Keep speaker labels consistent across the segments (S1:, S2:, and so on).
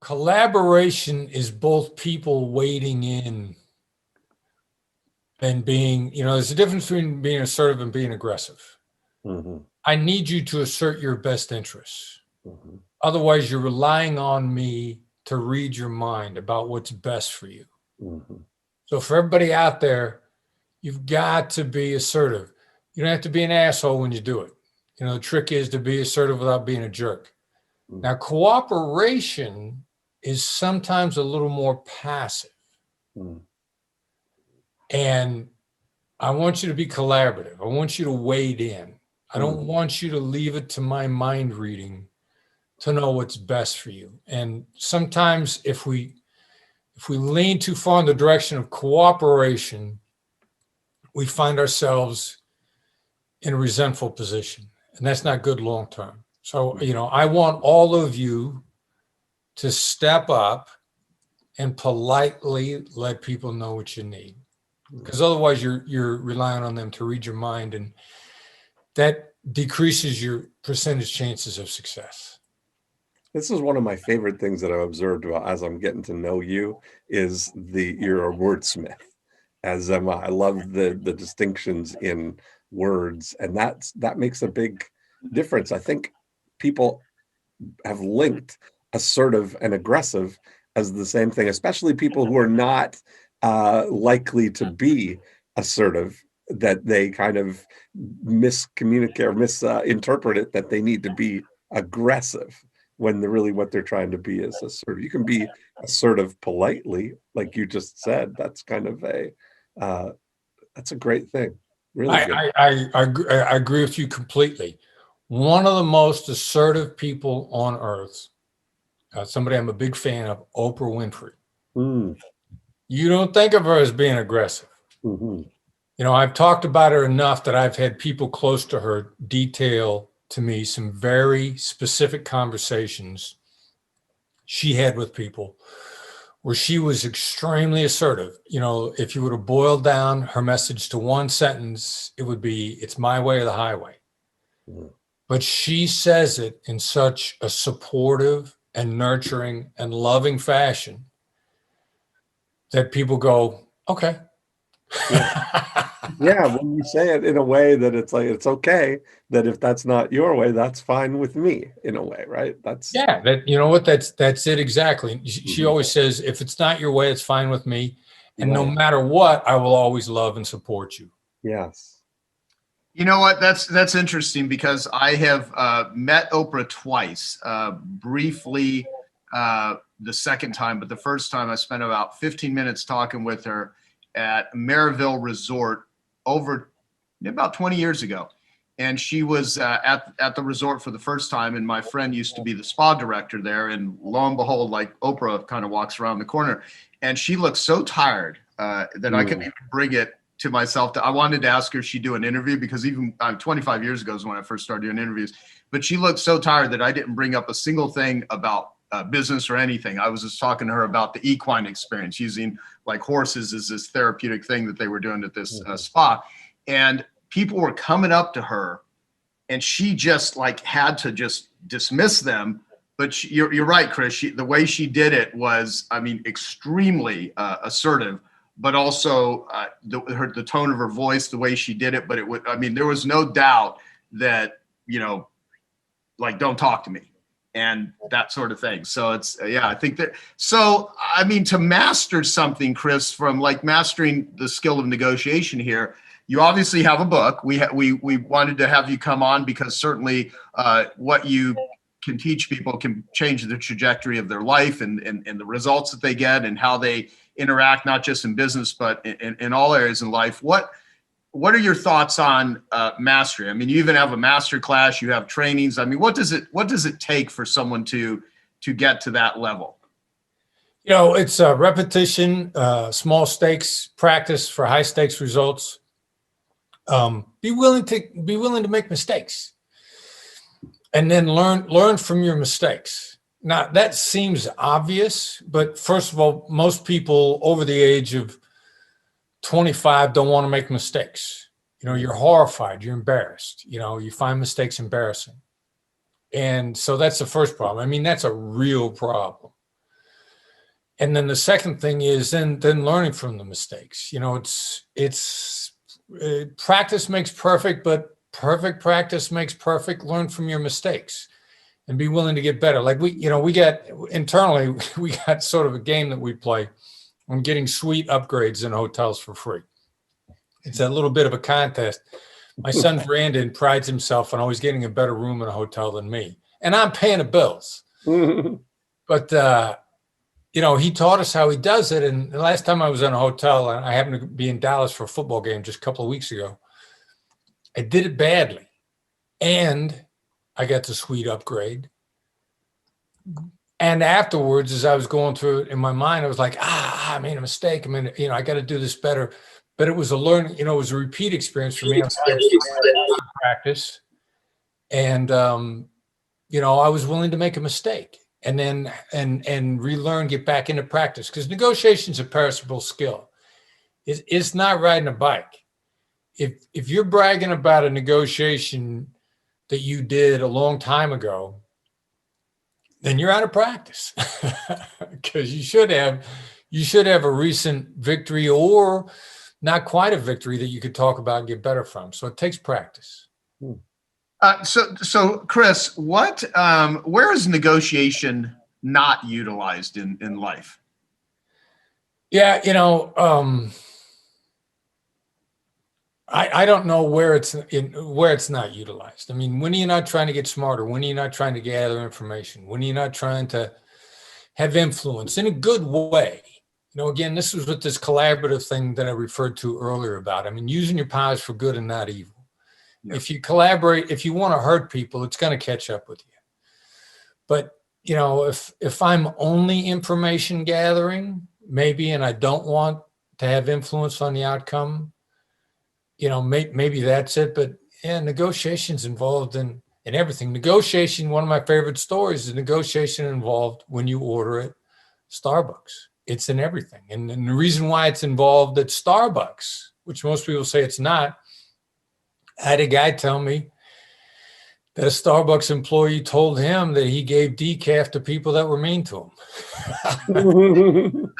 S1: Collaboration is both people wading in and being, there's a difference between being assertive and being aggressive.
S2: Mm-hmm.
S1: I need you to assert your best interests.
S2: Mm-hmm.
S1: Otherwise, you're relying on me to read your mind about what's best for you.
S2: Mm-hmm.
S1: So for everybody out there, you've got to be assertive. You don't have to be an asshole when you do it. The trick is to be assertive without being a jerk.
S2: Mm-hmm.
S1: Now, cooperation is sometimes a little more passive.
S2: Mm-hmm.
S1: And I want you to be collaborative. I want you to wade in. I don't want you to leave it to my mind reading to know what's best for you. And sometimes if we lean too far in the direction of cooperation, we find ourselves in a resentful position, and that's not good long term. So, I want all of you to step up and politely let people know what you need, because otherwise you're relying on them to read your mind, and that decreases your percentage chances of success.
S2: This is one of my favorite things that I've observed about as I'm getting to know you is you're a wordsmith, as am I. I love the distinctions in words, and that makes a big difference. I think people have linked assertive and aggressive as the same thing, especially people who are not likely to be assertive, that they kind of miscommunicate or misinterpret it, that they need to be aggressive when really what they're trying to be is assertive. You can be assertive politely, like you just said. That's kind of that's a great thing. Really good.
S1: I agree with you completely. One of the most assertive people on earth, somebody I'm a big fan of, Oprah Winfrey.
S2: Mm.
S1: You don't think of her as being aggressive.
S2: Mm-hmm.
S1: I've talked about her enough that I've had people close to her detail to me some very specific conversations she had with people where she was extremely assertive. If you were to boil down her message to one sentence, it would be, it's my way or the highway.
S2: Mm-hmm.
S1: But she says it in such a supportive and nurturing and loving fashion that people go, okay.
S2: Yeah, when you say it in a way that it's like, it's okay, that if that's not your way, that's fine with me, in a way, right? That's
S1: that's it exactly. She always says, if it's not your way, it's fine with me. And no
S2: right.
S1: matter what, I will always love and support you.
S2: Yes.
S3: You know what? That's interesting, because I have met Oprah twice, briefly the second time, but the first time I spent about 15 minutes talking with her at Maryville Resort over about 20 years ago. And she was at the resort for the first time, and my friend used to be the spa director there. And lo and behold, like, Oprah kind of walks around the corner, and she looked so tired that I couldn't even bring it to myself. I wanted to ask her if she'd do an interview, because even 25 years ago is when I first started doing interviews. But she looked so tired that I didn't bring up a single thing about business or anything. I was just talking to her about the equine experience, using like horses as this therapeutic thing that they were doing at this spa. And people were coming up to her, and she just like had to just dismiss them. But you're right, Chris. The way she did it was, extremely assertive, but also the tone of her voice, the way she did it. But there was no doubt that, like, don't talk to me, and that sort of thing. So it's, I think that, so, to master something, Chris, from like mastering the skill of negotiation here, you obviously have a book. We wanted to have you come on because certainly what you can teach people can change the trajectory of their life and the results that they get and how they interact, not just in business, but in all areas in life. What are your thoughts on mastery? You even have a master class, you have trainings. What does it take for someone to get to that level?
S1: It's repetition, small stakes practice for high stakes results. Be willing to make mistakes, and then learn from your mistakes. Now, that seems obvious, but first of all, most people over the age of 25 don't want to make mistakes. You're horrified, you're embarrassed, you find mistakes embarrassing. And so that's the first problem. That's a real problem. And then the second thing is then learning from the mistakes. You know, practice makes perfect, but perfect practice makes perfect. Learn from your mistakes and be willing to get better. Like we got internally, we got sort of a game that we play on getting suite upgrades in hotels for free. It's a little bit of a contest. My son Brandon prides himself on always getting a better room in a hotel than me, and I'm paying the bills. But he taught us how he does it. And the last time I was in a hotel, and I happened to be in Dallas for a football game just a couple of weeks ago, I did it badly, and I got the suite upgrade. And afterwards, as I was going through it in my mind, I was like, I made a mistake. I got to do this better. But it was a learning, it was a repeat experience for me. I practice. And, I was willing to make a mistake and then, and relearn, get back into practice, because negotiation is a perishable skill. It's not riding a bike. If you're bragging about a negotiation that you did a long time ago, then you're out of practice, because you should have a recent victory or not quite a victory that you could talk about and get better from. So it takes practice.
S3: So Chris, where is negotiation not utilized in life?
S1: Yeah, I don't know where it's not utilized. I mean, when are you not trying to get smarter? When are you not trying to gather information? When are you not trying to have influence in a good way? Again, this was with this collaborative thing that I referred to earlier about. I mean, using your powers for good and not evil. Yeah. If you collaborate, if you want to hurt people, it's going to catch up with you. But, if I'm only information gathering, maybe, and I don't want to have influence on the outcome, maybe that's it. But yeah, negotiation's involved in everything. Negotiation, one of my favorite stories is negotiation involved when you order at Starbucks. It's in everything. And the reason why it's involved at Starbucks, which most people say it's not, I had a guy tell me that a Starbucks employee told him that he gave decaf to people that were mean to him.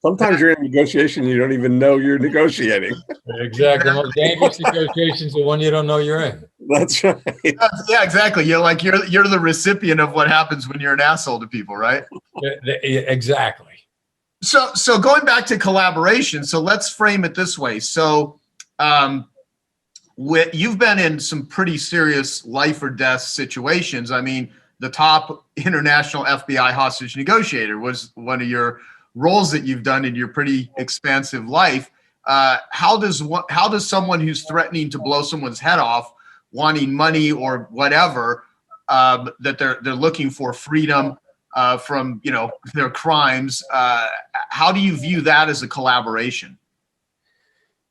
S2: Sometimes you're in negotiation, you don't even know you're negotiating.
S1: Exactly. The most dangerous negotiations are one you don't know you're in.
S2: That's right.
S3: Yeah, exactly. You're the recipient of what happens when you're an asshole to people, right?
S1: Exactly.
S3: So going back to collaboration, so let's frame it this way. So you've been in some pretty serious life or death situations. I mean, the top international FBI hostage negotiator was one of your roles that you've done in your pretty expansive life. How does someone who's threatening to blow someone's head off, wanting money or whatever, that they're looking for freedom from their crimes, how do you view that as a collaboration?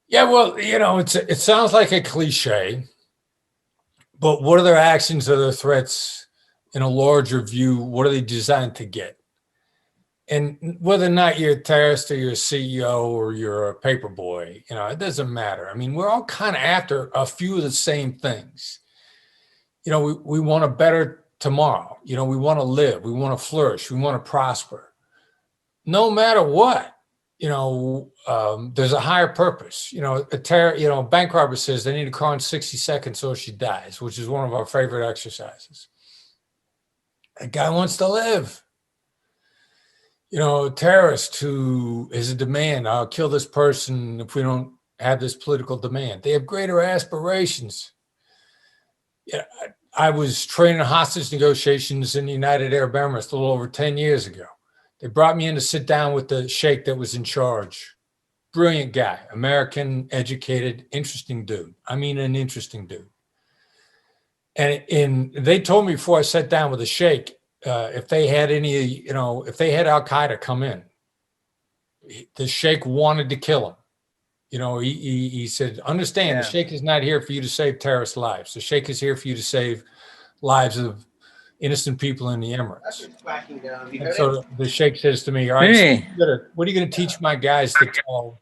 S1: Yeah, well, it sounds like a cliche, but what are their actions or their threats in a larger view? What are they designed to get? And whether or not you're a terrorist or you're a CEO or you're a paper boy, it doesn't matter. I mean, we're all kind of after a few of the same things. We want a better tomorrow. We want to live. We want to flourish. We want to prosper. No matter what, there's a higher purpose. A bank robber says they need a car in 60 seconds or she dies, which is one of our favorite exercises. A guy wants to live. A terrorist who is a demand, I'll kill this person if we don't have this political demand. They have greater aspirations. Yeah, I was training hostage negotiations in the United Arab Emirates a little over 10 years ago. They brought me in to sit down with the sheikh that was in charge. Brilliant guy, American, educated, interesting dude. I mean, an interesting dude. And they told me before I sat down with the sheikh, if they had if they had Al-Qaeda come in, the sheikh wanted to kill him. He said, understand, the sheikh is not here for you to save terrorist lives. The sheikh is here for you to save lives of innocent people in the Emirates. And so the sheikh says to me, all right,
S4: Hey.
S1: so what are you going to teach my guys to tell?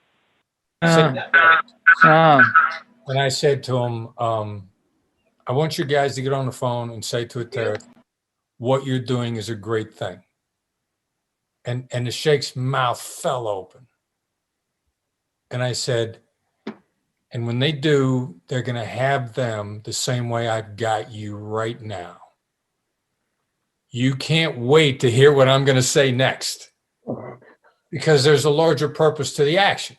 S1: And I said to him, I want you guys to get on the phone and say to a terrorist, what you're doing is a great thing. And the Sheikh's mouth fell open. And I said, and when they do, they're going to have them the same way I've got you right now. You can't wait to hear what I'm going to say next, because there's a larger purpose to the action.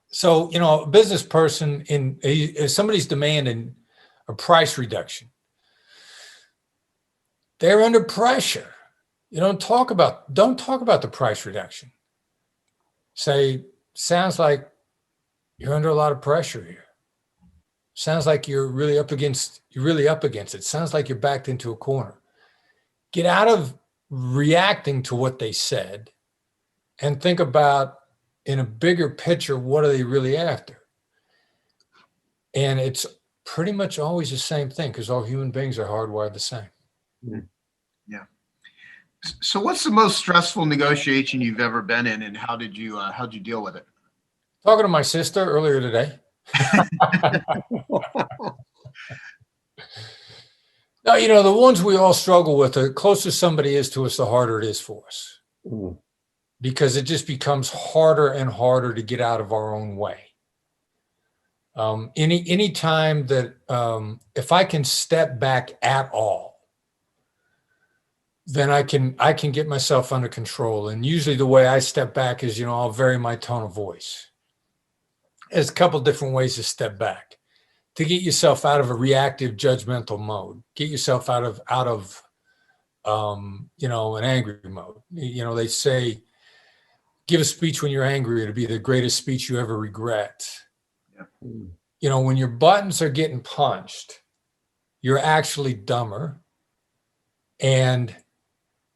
S1: So, you know, a business person, if somebody's demanding a price reduction, they're under pressure. You don't talk about the price reduction. Say, sounds like you're under a lot of pressure here. Sounds like you're really up against it. Sounds like you're backed into a corner. Get out of reacting to what they said and think about, in a bigger picture, what are they really after? And it's pretty much always the same thing, because all human beings are hardwired the same.
S3: Yeah. So what's the most stressful negotiation you've ever been in, and how'd you deal with it?
S1: Talking to my sister earlier today. Now, you know, the ones we all struggle with, the closer somebody is to us, the harder it is for us. Because it just becomes harder and harder to get out of our own way. Any time that, if I can step back at all, then I can get myself under control. And usually the way I step back is, you know, I'll vary my tone of voice. There's a couple different ways to step back, to get yourself out of a reactive, judgmental mode. Get yourself out of you know, an angry mode. You know, they say, give a speech when you're angry, it'll be the greatest speech you ever regret.
S3: Yeah.
S1: You know, when your buttons are getting punched, you're actually dumber. And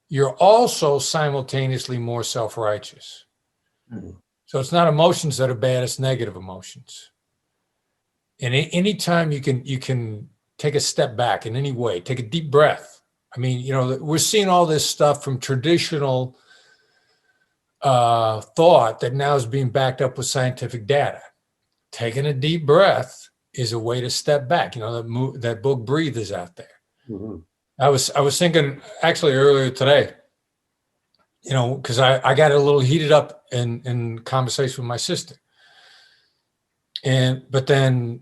S1: you're also simultaneously more self-righteous. So it's not emotions that are bad, it's negative emotions. And anytime you can take a step back in any way, take a deep breath. I mean, you know, we're seeing all this stuff from traditional thought that now is being backed up with scientific data. Taking a deep breath is a way to step back. You know, that book Breathe is out there. I was thinking actually earlier today, you know, because I got a little heated up in conversation with my sister. But then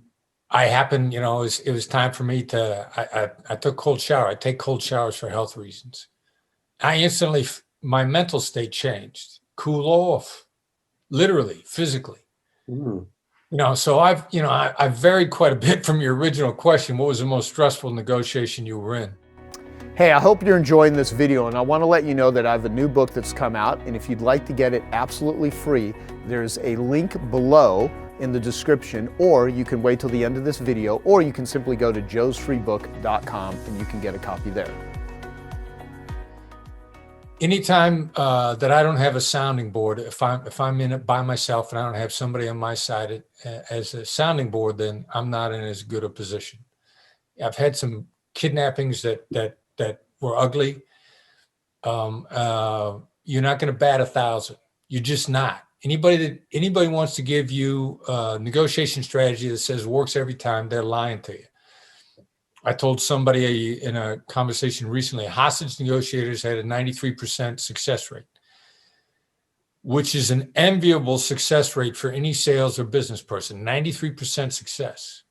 S1: I happened, you know, it was time for me to, I took cold shower. I take cold showers for health reasons. I instantly, my mental state changed. Cool off, literally, physically. You know, so I've varied quite a bit from your original question. What was the most stressful negotiation you were in?
S4: Hey, I hope you're enjoying this video, and I want to let you know that I have a new book that's come out, and if you'd like to get it absolutely free, there's a link below in the description, or you can wait till the end of this video, or you can simply go to joesfreebook.com and you can get a copy there.
S1: Anytime that I don't have a sounding board, if I'm in it by myself and I don't have somebody on my side as a sounding board, then I'm not in as good a position. I've had some kidnappings that were ugly. You're not going to bat 1,000. You're just not. Anybody wants to give you a negotiation strategy that says works every time, they're lying to you. I told somebody in a conversation recently, hostage negotiators had a 93% success rate, which is an enviable success rate for any sales or business person, 93% success.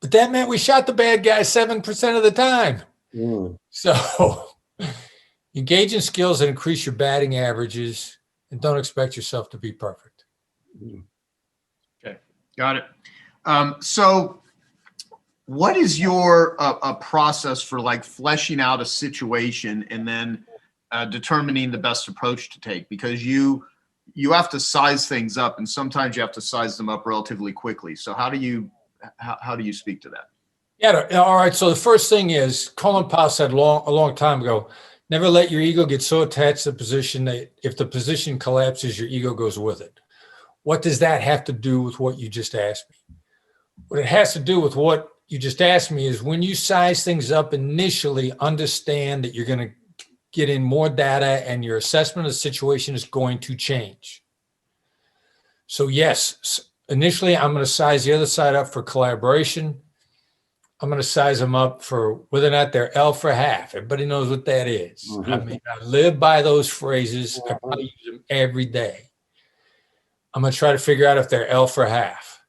S1: But that meant we shot the bad guy 7% of the time. So engage in skills that increase your batting averages and don't expect yourself to be perfect.
S3: Okay, got it. So what is your a process for like fleshing out a situation and then determining the best approach to take? Because you have to size things up, and sometimes you have to size them up relatively quickly. So how do you speak to that?
S1: Yeah. All right. So the first thing is, Colin Powell said a long time ago, never let your ego get so attached to the position that if the position collapses, your ego goes with it. What does that have to do with what you just asked me? What it has to do with what you just asked me is, when you size things up initially, understand that you're going to get in more data and your assessment of the situation is going to change. So yes, initially I'm going to size the other side up for collaboration. I'm going to size them up for whether or not they're L for half. Everybody knows what that is.
S2: Mm-hmm.
S1: I mean, I live by those phrases. I probably use them every day. I'm going to try to figure out if they're L for half.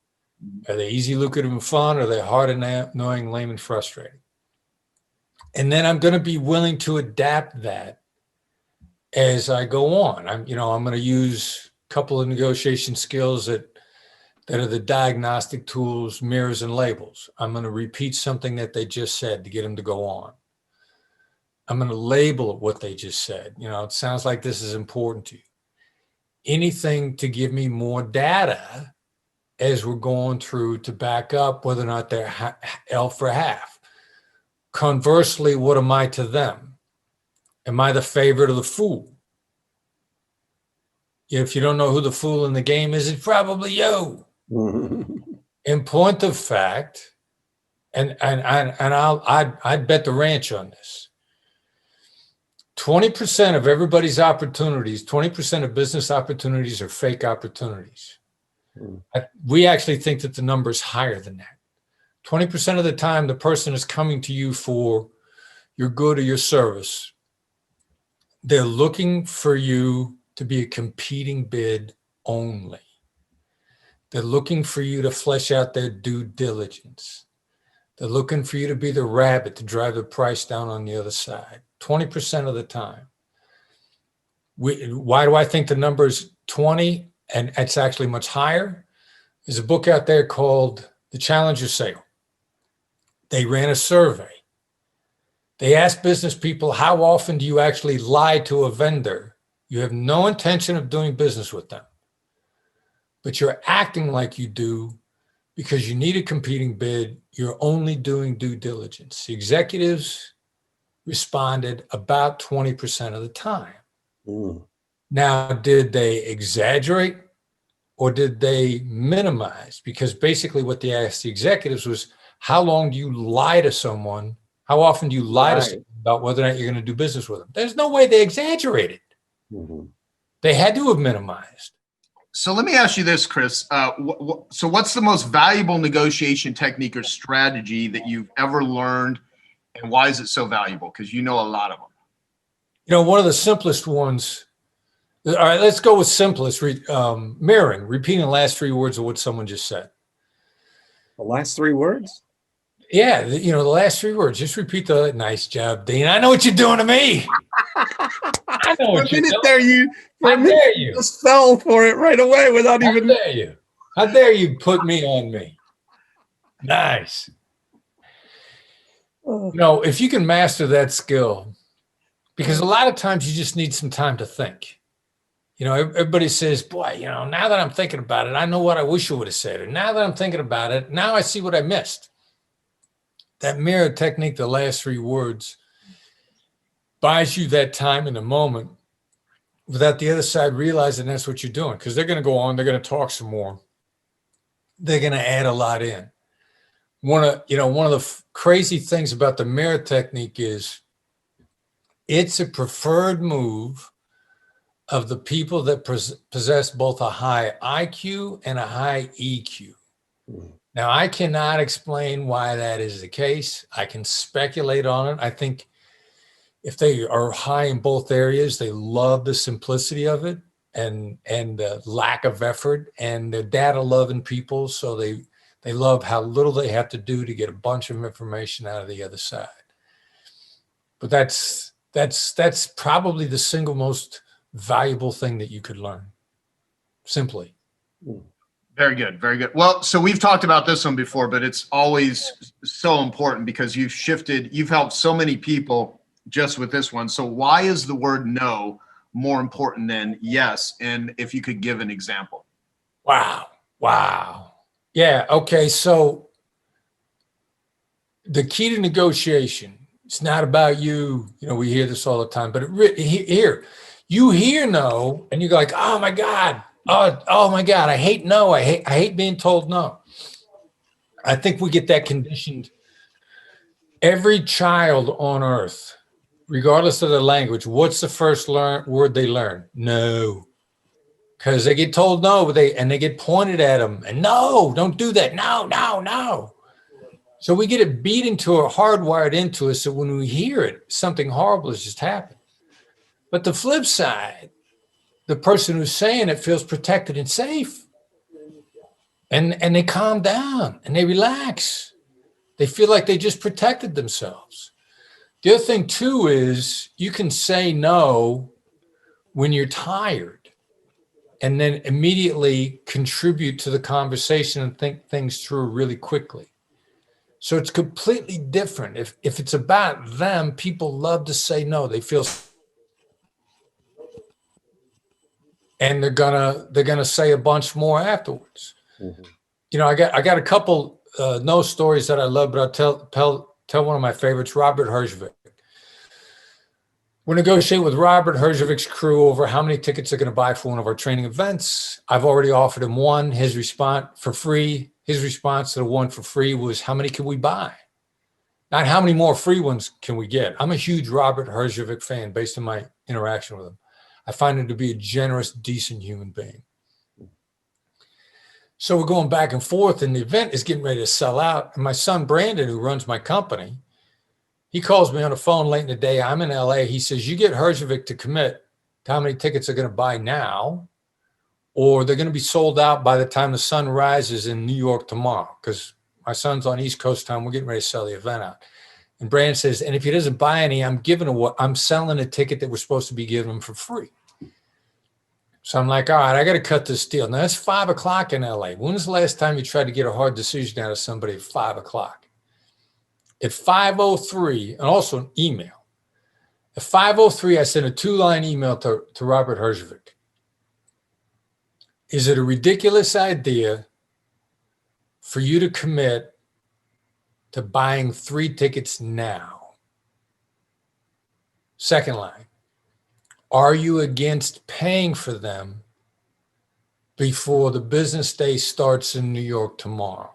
S1: Are they easy, lucrative, and fun? Or are they hard, annoying, lame, and frustrating? And then I'm going to be willing to adapt that as I go on. I'm going to use a couple of negotiation skills that are the diagnostic tools, mirrors, and labels. I'm going to repeat something that they just said to get them to go on. I'm going to label what they just said. It sounds like this is important to you. Anything to give me more data as we're going through to back up whether or not they're L for half. Conversely, what am I to them? Am I the favorite or the fool? If you don't know who the fool in the game is, it's probably you. In point of fact, and I'd bet the ranch on this. 20% of everybody's opportunities, 20% of business opportunities are fake opportunities. We actually think that the number is higher than that. 20% of the time, the person is coming to you for your good or your service. They're looking for you to be a competing bid only. They're looking for you to flesh out their due diligence. They're looking for you to be the rabbit to drive the price down on the other side. 20% of the time. Why do I think the number is 20 and it's actually much higher? There's a book out there called The Challenger Sale. They ran a survey. They asked business people, how often do you actually lie to a vendor? You have no intention of doing business with them, but you're acting like you do because you need a competing bid. You're only doing due diligence. The executives responded about 20% of the time. Now, did they exaggerate or did they minimize? Because basically what they asked the executives was, how long do you lie to someone? How often do you lie to someone about whether or not you're going to do business with them? There's no way they exaggerated. They had to have minimized.
S3: So let me ask you this, Chris. So what's the most valuable negotiation technique or strategy that you've ever learned, and why is it so valuable? Because you know a lot of them.
S1: One of the simplest ones. All right, let's go with simplest. Mirroring, repeating the last three words of what someone just said.
S2: The last three words?
S1: Yeah, the last three words. Just repeat the nice job, Dean. I know what you're doing to me. I know what you're doing. How dare you?
S2: Just fell for it right away without even.
S1: How dare you? How dare you put me on me? Nice. If you can master that skill, because a lot of times you just need some time to think. Everybody says, boy, now that I'm thinking about it, I know what I wish I would have said. And now that I'm thinking about it, now I see what I missed. That mirror technique, the last three words, buys you that time in the moment without the other side realizing that's what you're doing. Because they're going to go on, they're going to talk some more. They're going to add a lot in. One of the crazy things about the mirror technique is it's a preferred move of the people that possess both a high IQ and a high EQ. Now, I cannot explain why that is the case. I can speculate on it. I think if they are high in both areas, they love the simplicity of it and the lack of effort, and they're data-loving people, so they love how little they have to do to get a bunch of information out of the other side. But that's probably the single most valuable thing that you could learn, simply.
S3: Very good. Very good. Well, so we've talked about this one before, but it's always so important because you've helped so many people just with this one. So why is the word no more important than yes? And if you could give an example.
S1: Wow. Yeah. Okay. So the key to negotiation, it's not about you. We hear this all the time, but you hear no, and you go like, oh my God. Oh my God. I hate no. I hate being told no. I think we get that conditioned. Every child on earth, regardless of their language, what's the first word they learn? No. Because they get told no, and they get pointed at them. And no, don't do that. No. So we get it beat into or hardwired into us that when we hear it, something horrible has just happened. But the flip side, the person who's saying it feels protected and safe. And they calm down and they relax. They feel like they just protected themselves. The other thing too is you can say no when you're tired and then immediately contribute to the conversation and think things through really quickly. So it's completely different. If it's about them, people love to say no. They feel, and they're gonna say a bunch more afterwards.
S2: Mhm.
S1: You know, I got a couple no stories that I love, but I'll tell one of my favorites, Robert Herjavec. We're negotiating with Robert Herjavec's crew over how many tickets they're going to buy for one of our training events. I've already offered him one. His response for free. His response to the one for free was, how many can we buy? Not how many more free ones can we get? I'm a huge Robert Herjavec fan based on my interaction with him. I find him to be a generous, decent human being. So we're going back and forth, and the event is getting ready to sell out. And my son, Brandon, who runs my company, he calls me on the phone late in the day. I'm in LA. He says, you get Herjavec to commit to how many tickets they're going to buy now, or they're going to be sold out by the time the sun rises in New York tomorrow, because my son's on East Coast time. We're getting ready to sell the event out. And Brandon says, and if he doesn't buy any, I'm selling a ticket that we're supposed to be giving him for free. So I'm like, all right, I got to cut this deal. Now it's 5 o'clock in LA. When was the last time you tried to get a hard decision out of somebody at 5 o'clock? At 5:03, and also an email. At 5:03, I sent a 2-line email to Robert Herjavec. Is it a ridiculous idea for you to commit to buying 3 tickets now? Second line, are you against paying for them before the business day starts in New York tomorrow?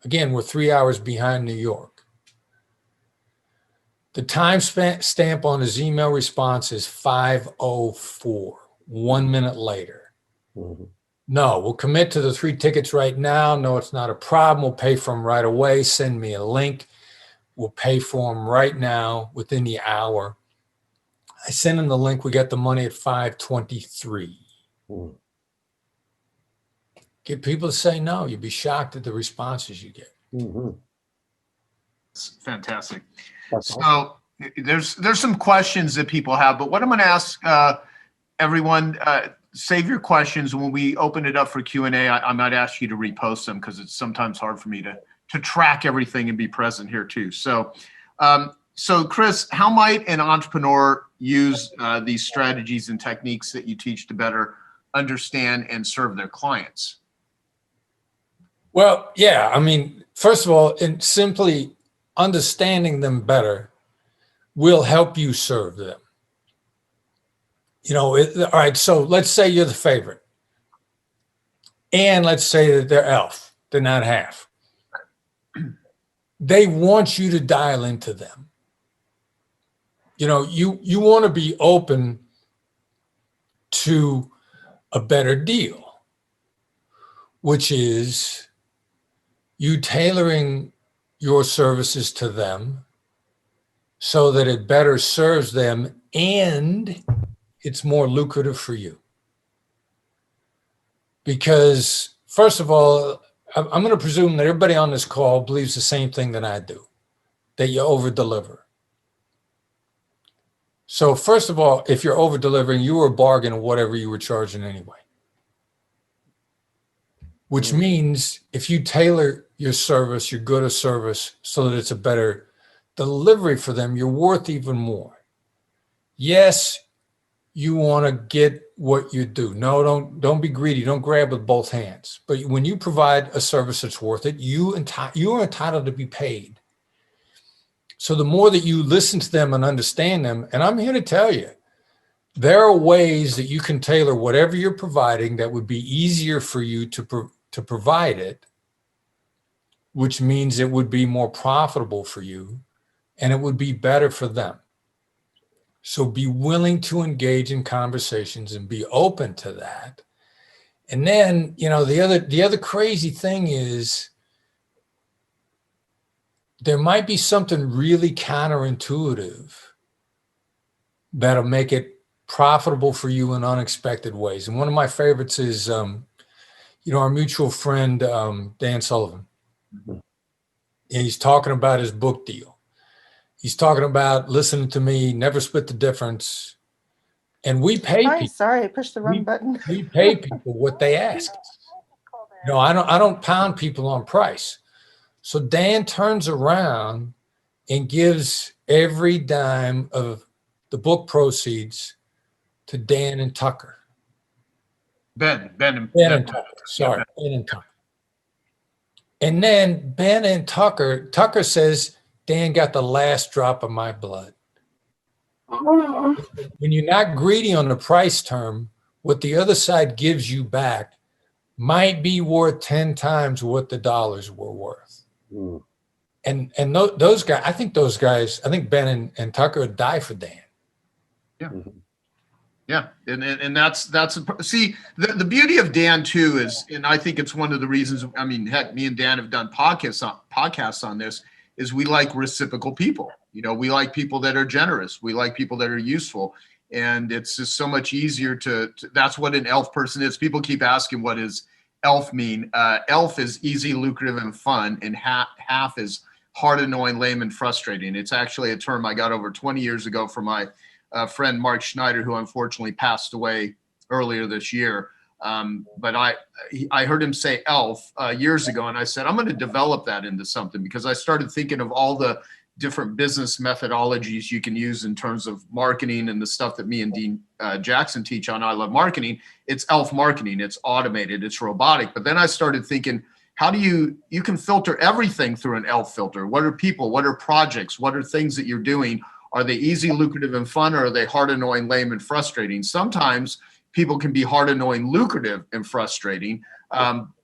S1: Again, we're 3 hours behind New York. The time stamp on his email response is 5:04, 1 minute later.
S2: Mhm.
S1: No, we'll commit to the 3 tickets right now. No, it's not a problem. We'll pay for them right away. Send me a link. We'll pay for them right now within the hour. I send him the link. We got the money at 5:23.
S2: Mhm.
S1: Get people to say no. You'd be shocked at the responses you get.
S2: Mhm.
S3: It's fantastic.
S2: That's
S3: So
S2: awesome.
S3: there's some questions that people have, but what I'm going to ask everyone, save your questions. When we open it up for Q&A, I might ask you to repost them because it's sometimes hard for me to track everything and be present here too. So, so Chris, how might an entrepreneur use these strategies and techniques that you teach to better understand and serve their clients?
S1: Well, yeah, I mean, first of all, in simply understanding them better will help you serve them. You know, all right, so let's say you're the favorite. And let's say that they're elf, they're not half. They want you to dial into them. You know, you want to be open to a better deal, which is you tailoring your services to them so that it better serves them and it's more lucrative for you. Because first of all, I'm going to presume that everybody on this call believes the same thing that I do, that you over deliver. So first of all, if you're over delivering, you were a bargain of whatever you were charging anyway. Which means if you tailor your service, your good of service, so that it's a better delivery for them, you're worth even more. Yes, you want to get what you do. No, don't be greedy. Don't grab with both hands. But when you provide a service that's worth it, you are entitled to be paid. So the more that you listen to them and understand them, and I'm here to tell you, there are ways that you can tailor whatever you're providing that would be easier for you to provide it, which means it would be more profitable for you and it would be better for them. So be willing to engage in conversations and be open to that. And then, you know, the other crazy thing is there might be something really counterintuitive that'll make it profitable for you in unexpected ways. And one of my favorites is, our mutual friend, Dan Sullivan. And he's talking about his book deal. He's talking about listening to me, never split the difference. And we pay people.
S5: Sorry, I pushed the wrong button.
S1: We pay people what they ask us. I don't pound people on price. So Dan turns around and gives every dime of the book proceeds to Dan and Tucker.
S3: Ben and
S1: Tucker. Sorry, Ben and Tucker. And then Ben and Tucker says, Dan got the last drop of my blood. When you're not greedy on the price term, what the other side gives you back might be worth 10 times what the dollars were worth.
S2: Mm.
S1: And those guys, I think Ben and Tucker would die for Dan.
S3: Yeah. Yeah. And see, the beauty of Dan too is, and I think it's one of the reasons, I mean, heck, me and Dan have done podcasts on this, is we like reciprocal people. We like people that are generous. We like people that are useful. And it's just so much easier to that's what an ELF person is. People keep asking, what does ELF mean? ELF is easy, lucrative, and fun. And half is hard, annoying, lame, and frustrating. It's actually a term I got over 20 years ago from my friend Mark Schneider, who unfortunately passed away earlier this year. But I heard him say ELF years ago, and I said, I'm going to develop that into something, because I started thinking of all the different business methodologies you can use in terms of marketing and the stuff that me and Dean Jackson teach on I Love Marketing. It's ELF marketing. It's automated. It's robotic. But then I started thinking, how do you can filter everything through an ELF filter? What are people? What are projects? What are things that you're doing? Are they easy, lucrative, and fun, or are they hard, annoying, lame, and frustrating? Sometimes people can be hard, annoying, lucrative, and frustrating.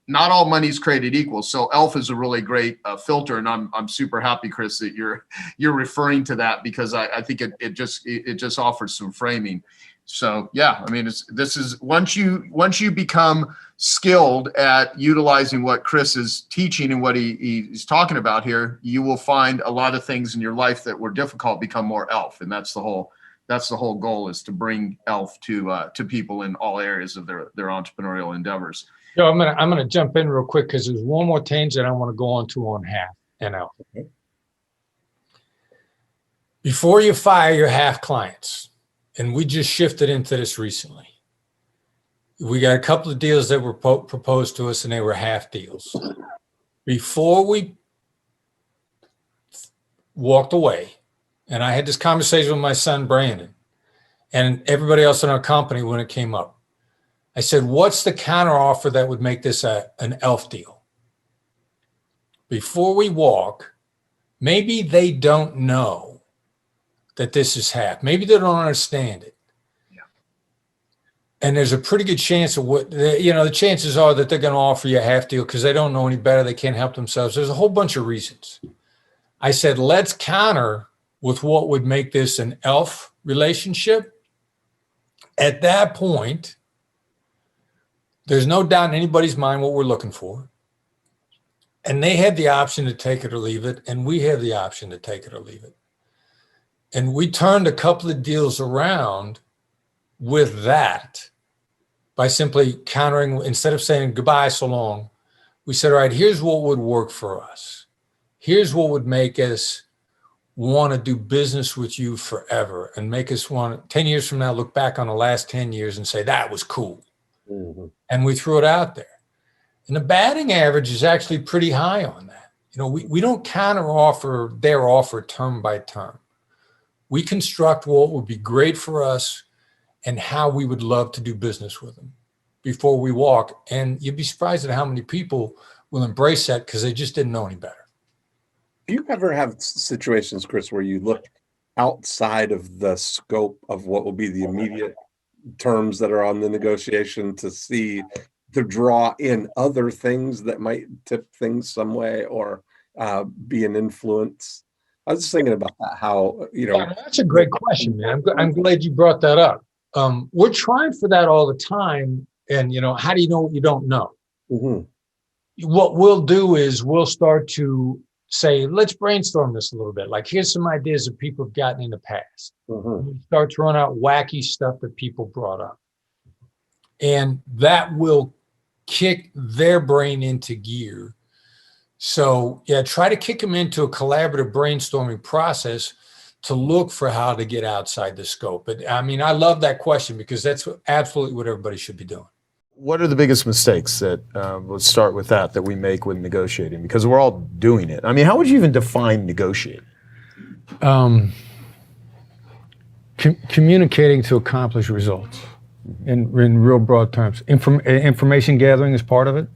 S3: Not all money's created equal. So ELF is a really great filter, and I'm super happy, Chris, that you're referring to that, because I think it just offers some framing. So yeah, I mean, this is once you become skilled at utilizing what Chris is teaching and what he's talking about here, you will find a lot of things in your life that were difficult become more ELF, and that's the whole goal, is to bring ELF to people in all areas of their entrepreneurial endeavors.
S1: So I'm gonna jump in real quick, because there's one more tangent I want to go on to on half and ELF. Okay. Before you fire your half clients, and we just shifted into this recently, we got a couple of deals that were proposed to us, and they were half deals. Before we walked away, and I had this conversation with my son, Brandon, and everybody else in our company when it came up. I said, what's the counter offer that would make this an ELF deal? Before we walk, maybe they don't know that this is half. Maybe they don't understand it. Yeah. And there's a pretty good chance of the chances are that they're going to offer you a half deal because they don't know any better. They can't help themselves. There's a whole bunch of reasons. I said, let's counter with what would make this an ELF relationship. At that point, there's no doubt in anybody's mind what we're looking for. And they have the option to take it or leave it. And we have the option to take it or leave it. And we turned a couple of deals around with that by simply countering. Instead of saying goodbye, so long, we said, all right, here's what would work for us. Here's what would make us want to do business with you forever and make us want 10 years from now, look back on the last 10 years and say, that was cool. Mm-hmm. And we threw it out there. And the batting average is actually pretty high on that. We don't counter offer their offer term by term. We construct what would be great for us and how we would love to do business with them before we walk. And you'd be surprised at how many people will embrace that because they just didn't know any better.
S2: Do you ever have situations, Chris, where you look outside of the scope of what will be the immediate terms that are on the negotiation to draw in other things that might tip things some way or be an influence? I was just thinking about that, how,
S1: Yeah, that's a great question, man. I'm glad you brought that up. We're trying for that all the time. And, how do you know what you don't know? Mm-hmm. What we'll do is we'll start to say, let's brainstorm this a little bit. Like, here's some ideas that people have gotten in the past. You start throwing out wacky stuff that people brought up. And that will kick their brain into gear. So yeah, try to kick them into a collaborative brainstorming process to look for how to get outside the scope. But I mean, I love that question because that's absolutely what everybody should be doing.
S4: What are the biggest mistakes that, let's start with that we make with negotiating? Because we're all doing it. I mean, how would you even define negotiating?
S1: Communicating to accomplish results in real broad terms. Information gathering is part of it.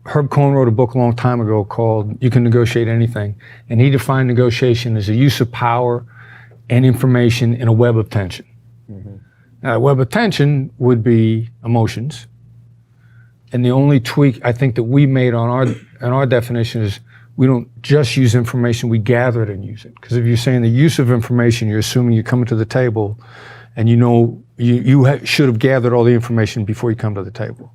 S1: Herb Cohen wrote a book a long time ago called You Can Negotiate Anything. And he defined negotiation as a use of power and information in a web of tension. Now, a web of tension would be emotions. And the only tweak I think that we made on our definition is we don't just use information, we gather it and use it. Because if you're saying the use of information, you're assuming you're coming to the table and you know you should have gathered all the information before you come to the table.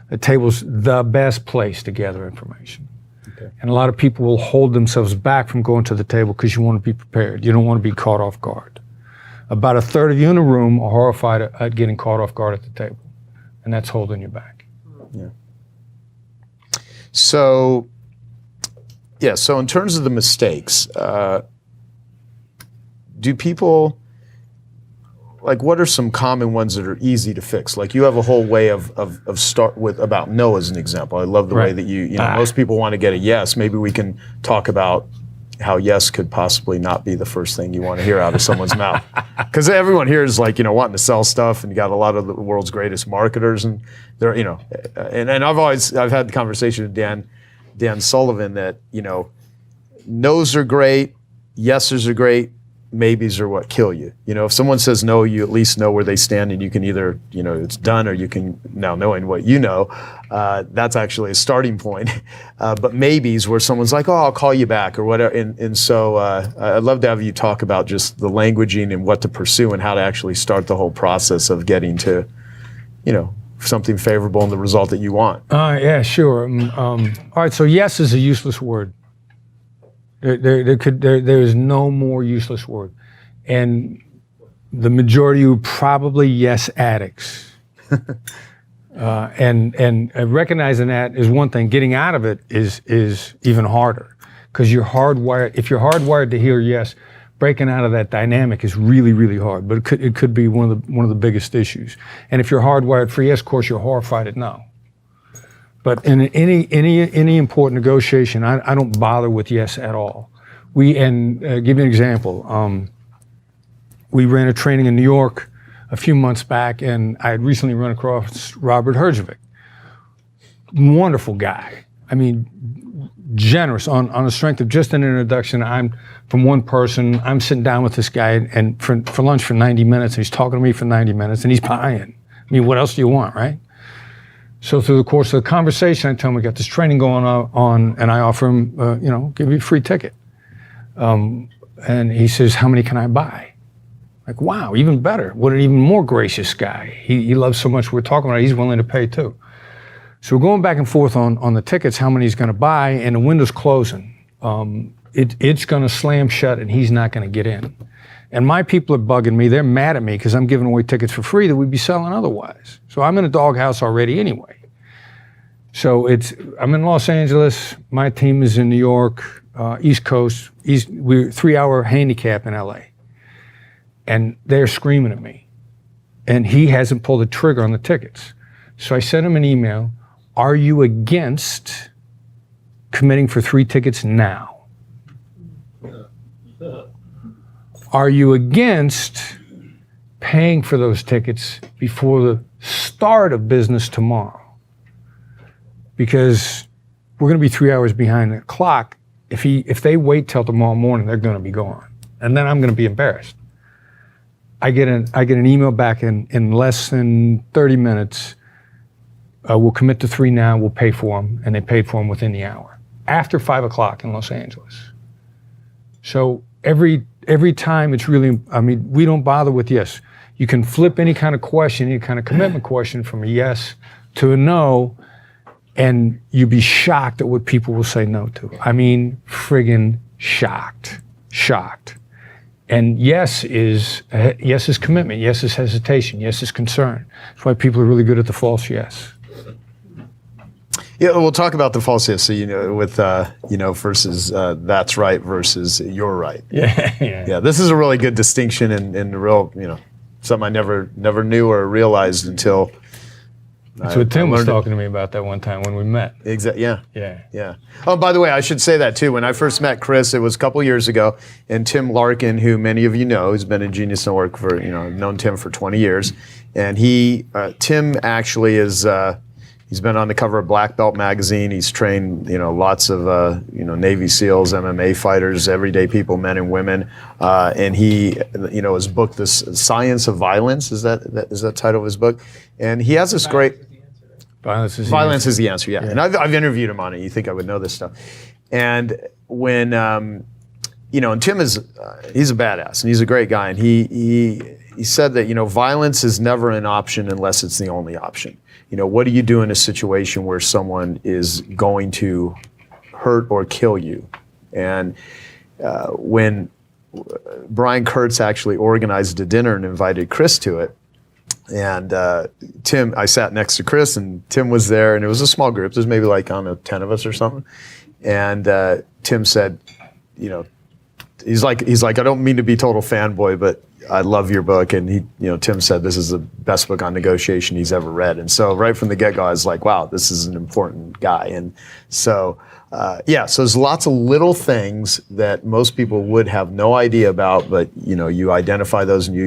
S1: The table's the best place to gather information. Okay. And a lot of people will hold themselves back from going to the table because you want to be prepared. You don't want to be caught off guard. About a third of you in the room are horrified at getting caught off guard at the table. And that's holding you back.
S4: Yeah. So in terms of the mistakes, do people, like, what are some common ones that are easy to fix? Like, you have a whole way of start with about no as an example. I love the way that you know, most people want to get a yes. Maybe we can talk about how yes could possibly not be the first thing you want to hear out of someone's mouth. Because everyone here is like, you know, wanting to sell stuff, and you got a lot of the world's greatest marketers, and they're, you know, and I've had the conversation with Dan Sullivan that, you know, no's are great, yeses are great, maybes are what kill you. You know, if someone says no, you at least know where they stand, and you can either, you know, it's done, or you can, now knowing what you know, that's actually a starting point. But maybes, where someone's like, oh, I'll call you back or whatever. And so I'd love to have you talk about just the languaging and what to pursue and how to actually start the whole process of getting to, you know, something favorable and the result that you want.
S1: Yeah, sure. All right, so yes is a useless word. There is no more useless word. And the majority of you probably yes addicts. And recognizing that is one thing. Getting out of it is even harder, because you're hardwired. If you're hardwired to hear yes, breaking out of that dynamic is really, really hard. But it could be one of the biggest issues. And if you're hardwired for yes, of course, you're horrified at no. But in any important negotiation, I don't bother with yes at all. Give you an example. We ran a training in New York a few months back, and I had recently run across Robert Herjavec. Wonderful guy. I mean, generous on the strength of just an introduction. I'm from one person. I'm sitting down with this guy and for lunch for 90 minutes, and he's talking to me for 90 minutes, and he's buying. I mean, what else do you want, right? So through the course of the conversation, I tell him we got this training going on, and I offer him, give you a free ticket. And he says, how many can I buy? Like, wow, even better. What an even more gracious guy. He loves so much we're talking about it, he's willing to pay too. So we're going back and forth on the tickets, how many he's going to buy, and the window's closing. It's going to slam shut, and he's not going to get in. And my people are bugging me. They're mad at me because I'm giving away tickets for free that we'd be selling otherwise. So I'm in a doghouse already anyway. So I'm in Los Angeles. My team is in New York, East Coast. We're 3-hour handicap in LA. And they're screaming at me. And he hasn't pulled the trigger on the tickets. So I sent him an email. Are you against committing for 3 tickets now? Are you against paying for those tickets before the start of business tomorrow? Because we're going to be 3 hours behind the clock. If they wait till tomorrow morning, they're going to be gone. And then I'm going to be embarrassed. I get an email back in less than 30 minutes. We'll commit to 3 now. We'll pay for them. And they paid for them within the hour. After 5 o'clock in Los Angeles. So every time it's really, I mean, we don't bother with yes. You can flip any kind of question, any kind of commitment question from a yes to a no, And you'd be shocked at what people will say no to. I mean, friggin' shocked. And yes is commitment, yes is hesitation, yes is concern. That's why people are really good at the false yes.
S4: Yeah, we'll talk about the false yes, so, with, versus that's right versus you're right. Yeah, this is a really good distinction and real, something I never knew or realized until
S1: That's what Tim was talking to me about that one time when we met.
S4: Exactly. Yeah.
S1: Yeah.
S4: Oh, by the way, I should say that too. When I first met Chris, it was a couple years ago, and Tim Larkin, who many of you know, has been in Genius Network for, I've known Tim for 20 years, and Tim actually is. He's been on the cover of Black Belt magazine. He's trained, lots of, Navy SEALs, MMA fighters, everyday people, men and women. And he, his book, "This Science of Violence," is that the title of his book? And he has this great.
S1: Violence is
S4: the answer. Yeah. And I've interviewed him on it. You think I would know this stuff? And when, and Tim is, he's a badass and he's a great guy. And he said that, violence is never an option unless it's the only option. What do you do in a situation where someone is going to hurt or kill you? And when Brian Kurtz actually organized a dinner and invited Chris to it, and Tim, I sat next to Chris and Tim was there, and it was a small group. There's maybe 10 of us or something. And Tim said, he's like, I don't mean to be total fanboy, but I love your book. And he, Tim said this is the best book on negotiation he's ever read. And so right from the get-go, I was like, wow, this is an important guy. And so, so there's lots of little things that most people would have no idea about, but you identify those and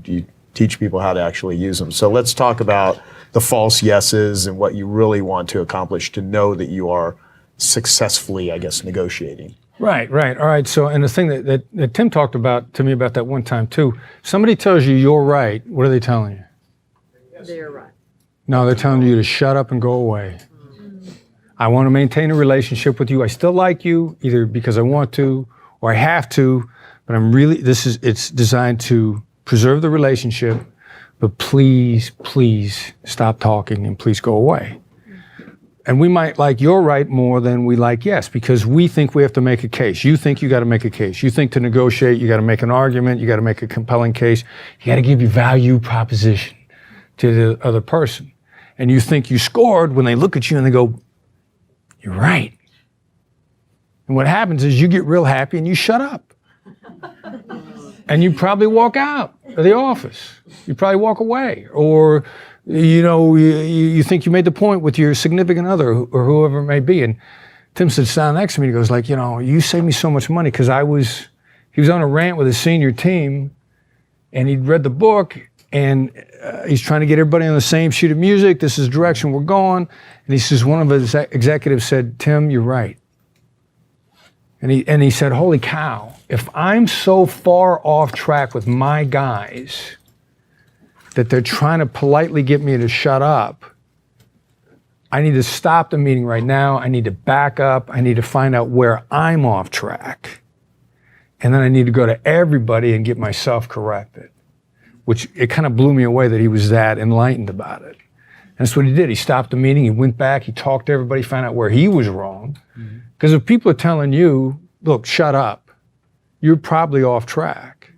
S4: you teach people how to actually use them. So let's talk about the false yeses and what you really want to accomplish to know that you are successfully, negotiating.
S1: Right. All right. So, and the thing that Tim talked about to me about that one time too, somebody tells you you're right, what are they telling you?
S5: They're right.
S1: No, they're telling you to shut up and go away. I want to maintain a relationship with you. I still like you, either because I want to or I have to, but it's designed to preserve the relationship, but please stop talking and please go away. And we might like you're right more than we like yes, because we think we have to make a case. You think you got to make a case. You think to negotiate, you got to make an argument, you got to make a compelling case. You got to give your value proposition to the other person. And you think you scored when they look at you and they go, you're right. And what happens is you get real happy and you shut up. And you probably walk out of the office. You probably walk away. Or you think you made the point with your significant other or whoever it may be. And Tim sits down next to me and he goes you saved me so much money because he was on a rant with his senior team and he'd read the book and he's trying to get everybody on the same sheet of music. This is the direction we're going. And he says, one of his executives said, Tim, you're right. And he said, holy cow, if I'm so far off track with my guys that they're trying to politely get me to shut up, I need to stop the meeting right now. I need to back up. I need to find out where I'm off track. And then I need to go to everybody and get myself corrected, which it kind of blew me away that he was that enlightened about it. And that's what he did. He stopped the meeting. He went back. He talked to everybody, found out where he was wrong. Because if people are telling you, look, shut up, you're probably off track.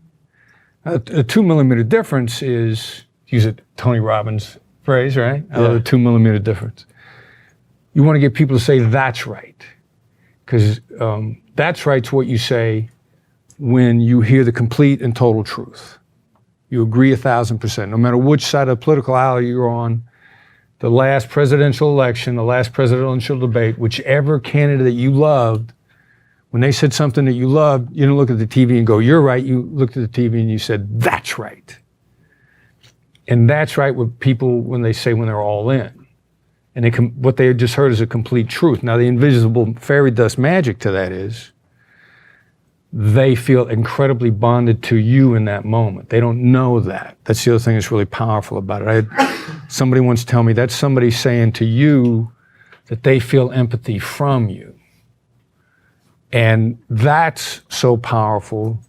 S1: A 2 millimeter difference is, use a Tony Robbins phrase, right? The 2 millimeter difference. You want to get people to say that's right. Because that's right's what you say when you hear the complete and total truth. You agree 1,000%. No matter which side of the political aisle you're on, the last presidential election, the last presidential debate, whichever candidate that you loved, when they said something that you loved, you didn't look at the TV and go, you're right. You looked at the TV and you said, that's right. And that's right what people, when they say when they're all in. And what they just heard is a complete truth. Now, the invisible fairy dust magic to that is they feel incredibly bonded to you in that moment. They don't know that. That's the other thing that's really powerful about it. I had somebody once tell me that's somebody saying to you that they feel empathy from you. And that's so powerful.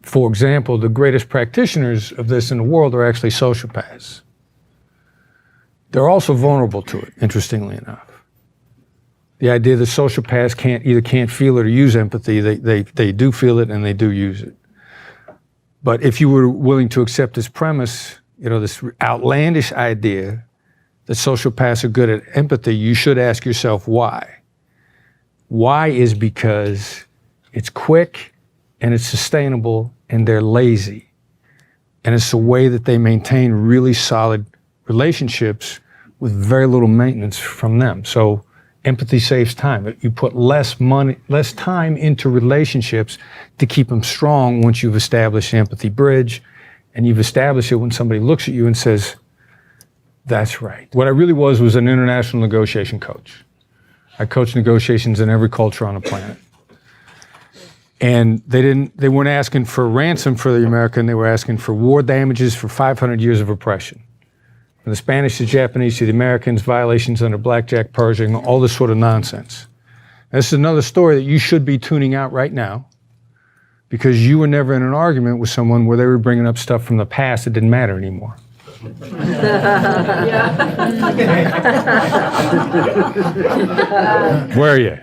S1: For example, the greatest practitioners of this in the world are actually sociopaths. they're also vulnerable to it, interestingly enough. The idea that sociopaths can't feel it or use empathy, they do feel it and they do use it. But if you were willing to accept this premise, this outlandish idea that sociopaths are good at empathy, you should ask yourself why. Why is because it's quick and it's sustainable and they're lazy. And it's a way that they maintain really solid relationships with very little maintenance from them. So empathy saves time. You put less time into relationships to keep them strong once you've established the empathy bridge, and you've established it when somebody looks at you and says, that's right. What I really was an international negotiation coach. I coached negotiations in every culture on the planet. And they weren't asking for ransom for the American, they were asking for war damages for 500 years of oppression. From the Spanish to Japanese to the Americans, violations under blackjack, Pershing, all this sort of nonsense. This is another story that you should be tuning out right now, because you were never in an argument with someone where they were bringing up stuff from the past that didn't matter anymore. Where are you?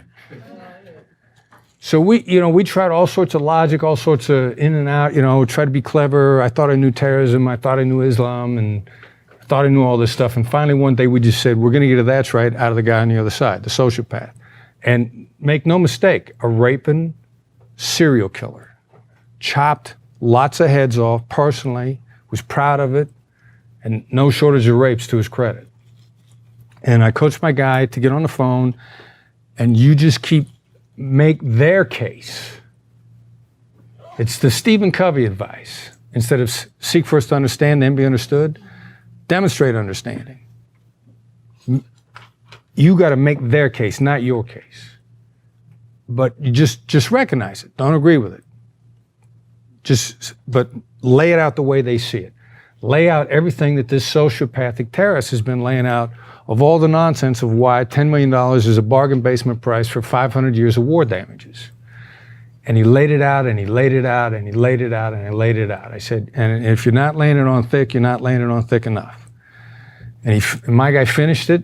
S1: So we tried all sorts of logic, all sorts of in and out, tried to be clever. I thought I knew terrorism. I thought I knew Islam, and I thought I knew all this stuff. And finally, one day we just said, we're going to get a that's right out of the guy on the other side, the sociopath. And make no mistake, a raping serial killer. Chopped lots of heads off personally, was proud of it, and no shortage of rapes to his credit. And I coached my guy to get on the phone, and you just make their case. It's the Stephen Covey advice. Instead of seek first to understand, then be understood, demonstrate understanding. You got to make their case, not your case. But you just recognize it. Don't agree with it. But lay it out the way they see it. Lay out everything that this sociopathic terrorist has been laying out of all the nonsense of why $10 million is a bargain basement price for 500 years of war damages. And he laid it out, and he laid it out, and he laid it out, and he laid it out. I said, and if you're not laying it on thick, you're not laying it on thick enough. And my guy finished it,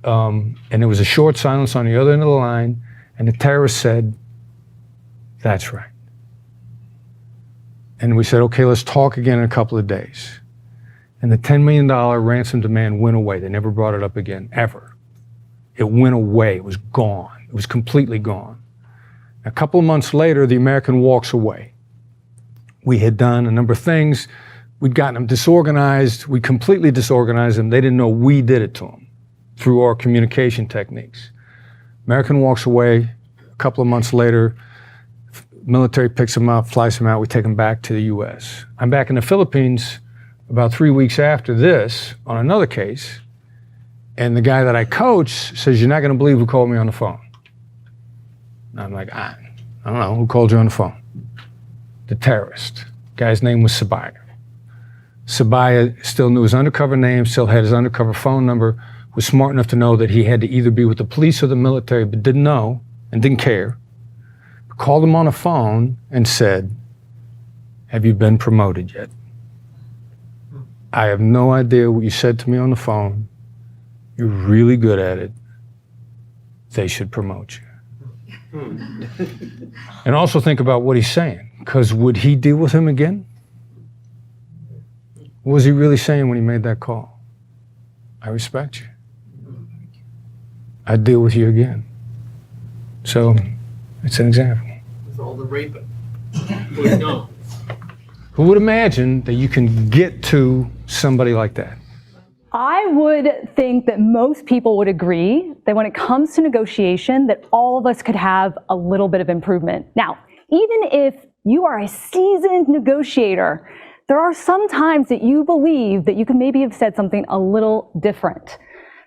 S1: and there was a short silence on the other end of the line, and the terrorist said, that's right. And we said, okay, let's talk again in a couple of days. And the $10 million ransom demand went away. They never brought it up again, ever. It went away. It was gone. It was completely gone. A couple of months later, the American walks away. We had done a number of things. We'd gotten them disorganized. We completely disorganized them. They didn't know we did it to them through our communication techniques. American walks away. A couple of months later, military picks him up, flies him out. We take him back to the U.S. I'm back in the Philippines about 3 weeks after this on another case, and the guy that I coach says, you're not going to believe who called me on the phone. And I'm like, I don't know, who called you on the phone? The terrorist. Guy's name was Sabaya. Sabaya still knew his undercover name, still had his undercover phone number, was smart enough to know that he had to either be with the police or the military, but didn't know and didn't care. Called him on the phone and said, have you been promoted yet? I have no idea what you said to me on the phone. You're really good at it. They should promote you. And also think about what he's saying, because would he deal with him again? What was he really saying when he made that call? I respect you. I'd deal with you again. So it's an example.
S5: With all the raping. We know.
S1: Who would imagine that you can get to somebody like that?
S6: I would think that most people would agree that when it comes to negotiation, that all of us could have a little bit of improvement. Now, even if you are a seasoned negotiator, there are some times that you believe that you could maybe have said something a little different.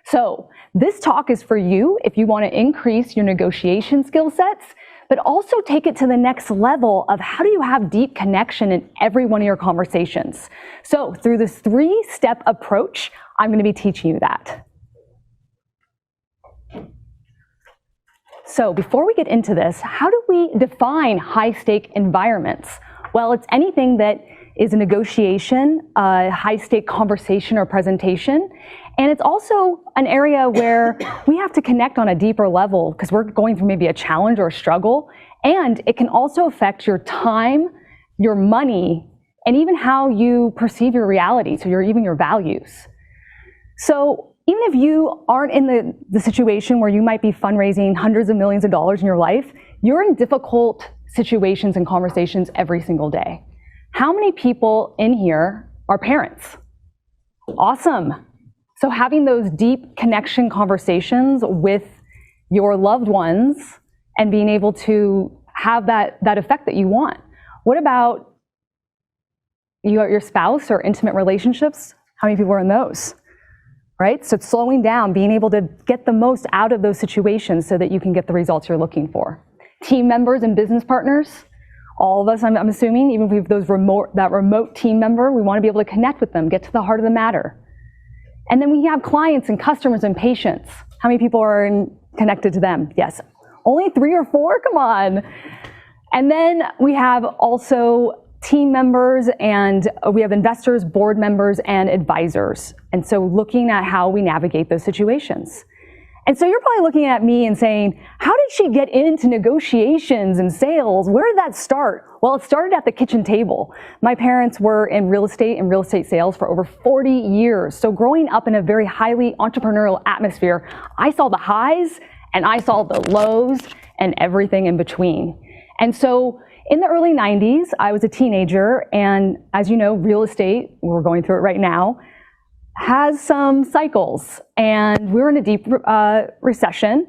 S6: So this talk is for you if you want to increase your negotiation skill sets, but also take it to the next level of how do you have deep connection in every one of your conversations. So through this 3-step approach, I'm going to be teaching you that. So before we get into this, how do we define high-stake environments? Well, it's anything that is a negotiation, a high-stake conversation or presentation. And it's also an area where we have to connect on a deeper level because we're going through maybe a challenge or a struggle. And it can also affect your time, your money, and even how you perceive your reality, so even your values. So even if you aren't in the situation where you might be fundraising hundreds of millions of dollars in your life, you're in difficult situations and conversations every single day. How many people in here are parents? Awesome. So having those deep connection conversations with your loved ones and being able to have that effect that you want. What about your spouse or intimate relationships? How many people are in those? Right? So slowing down, being able to get the most out of those situations so that you can get the results you're looking for. Team members and business partners, all of us, I'm assuming, even if we have that remote team member, we want to be able to connect with them, get to the heart of the matter. And then we have clients and customers and patients. How many people are connected to them? Yes. Only 3 or 4? Come on. And then we have also team members, and we have investors, board members, and advisors. And so looking at how we navigate those situations. And so you're probably looking at me and saying, how did she get into negotiations and sales? Where did that start? Well, it started at the kitchen table. My parents were in real estate and real estate sales for over 40 years. So growing up in a very highly entrepreneurial atmosphere, I saw the highs and I saw the lows and everything in between. And so in the early 90s, I was a teenager, and as you know, real estate, we're going through it right now, has some cycles, and we were in a deep recession,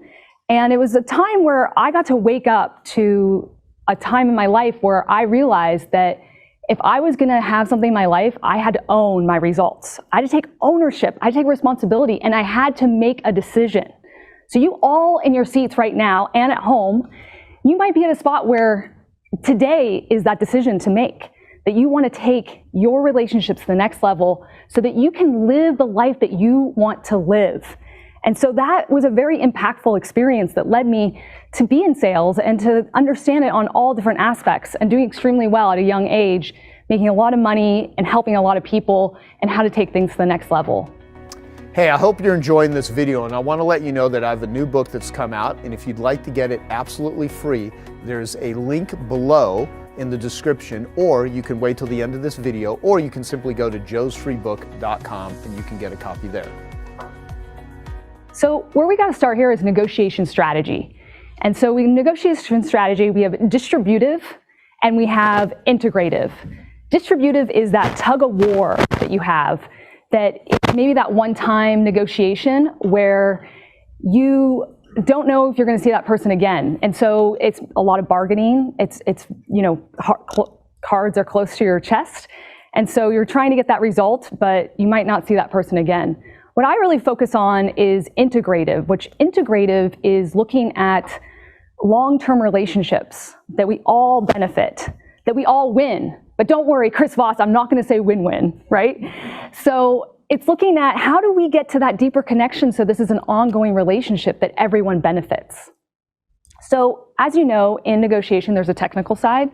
S6: and it was a time where I got to wake up to a time in my life where I realized that if I was going to have something in my life, I had to own my results. I had to take ownership, I had to take responsibility, and I had to make a decision. So you all in your seats right now and at home, you might be at a spot where today is that decision to make, that you want to take your relationships to the next level so that you can live the life that you want to live. And so that was a very impactful experience that led me to be in sales and to understand it on all different aspects and doing extremely well at a young age, making a lot of money and helping a lot of people and how to take things to the next level.
S4: Hey, I hope you're enjoying this video, and I want to let you know that I have a new book that's come out, and if you'd like to get it absolutely free, there's a link below in the description, or you can wait till the end of this video, or you can simply go to joesfreebook.com and you can get a copy there.
S6: So where we got to start here is negotiation strategy. And so in negotiation strategy, we have distributive and we have integrative. Distributive is that tug of war that you have, that it's maybe that one-time negotiation where you don't know if you're going to see that person again. And so it's a lot of bargaining. It's cards are close to your chest. And so you're trying to get that result, but you might not see that person again. What I really focus on is integrative, which integrative is looking at long-term relationships that we all benefit, that we all win. But don't worry, Chris Voss, I'm not going to say win-win, right? So it's looking at how do we get to that deeper connection so this is an ongoing relationship that everyone benefits. So as you know, in negotiation, there's a technical side,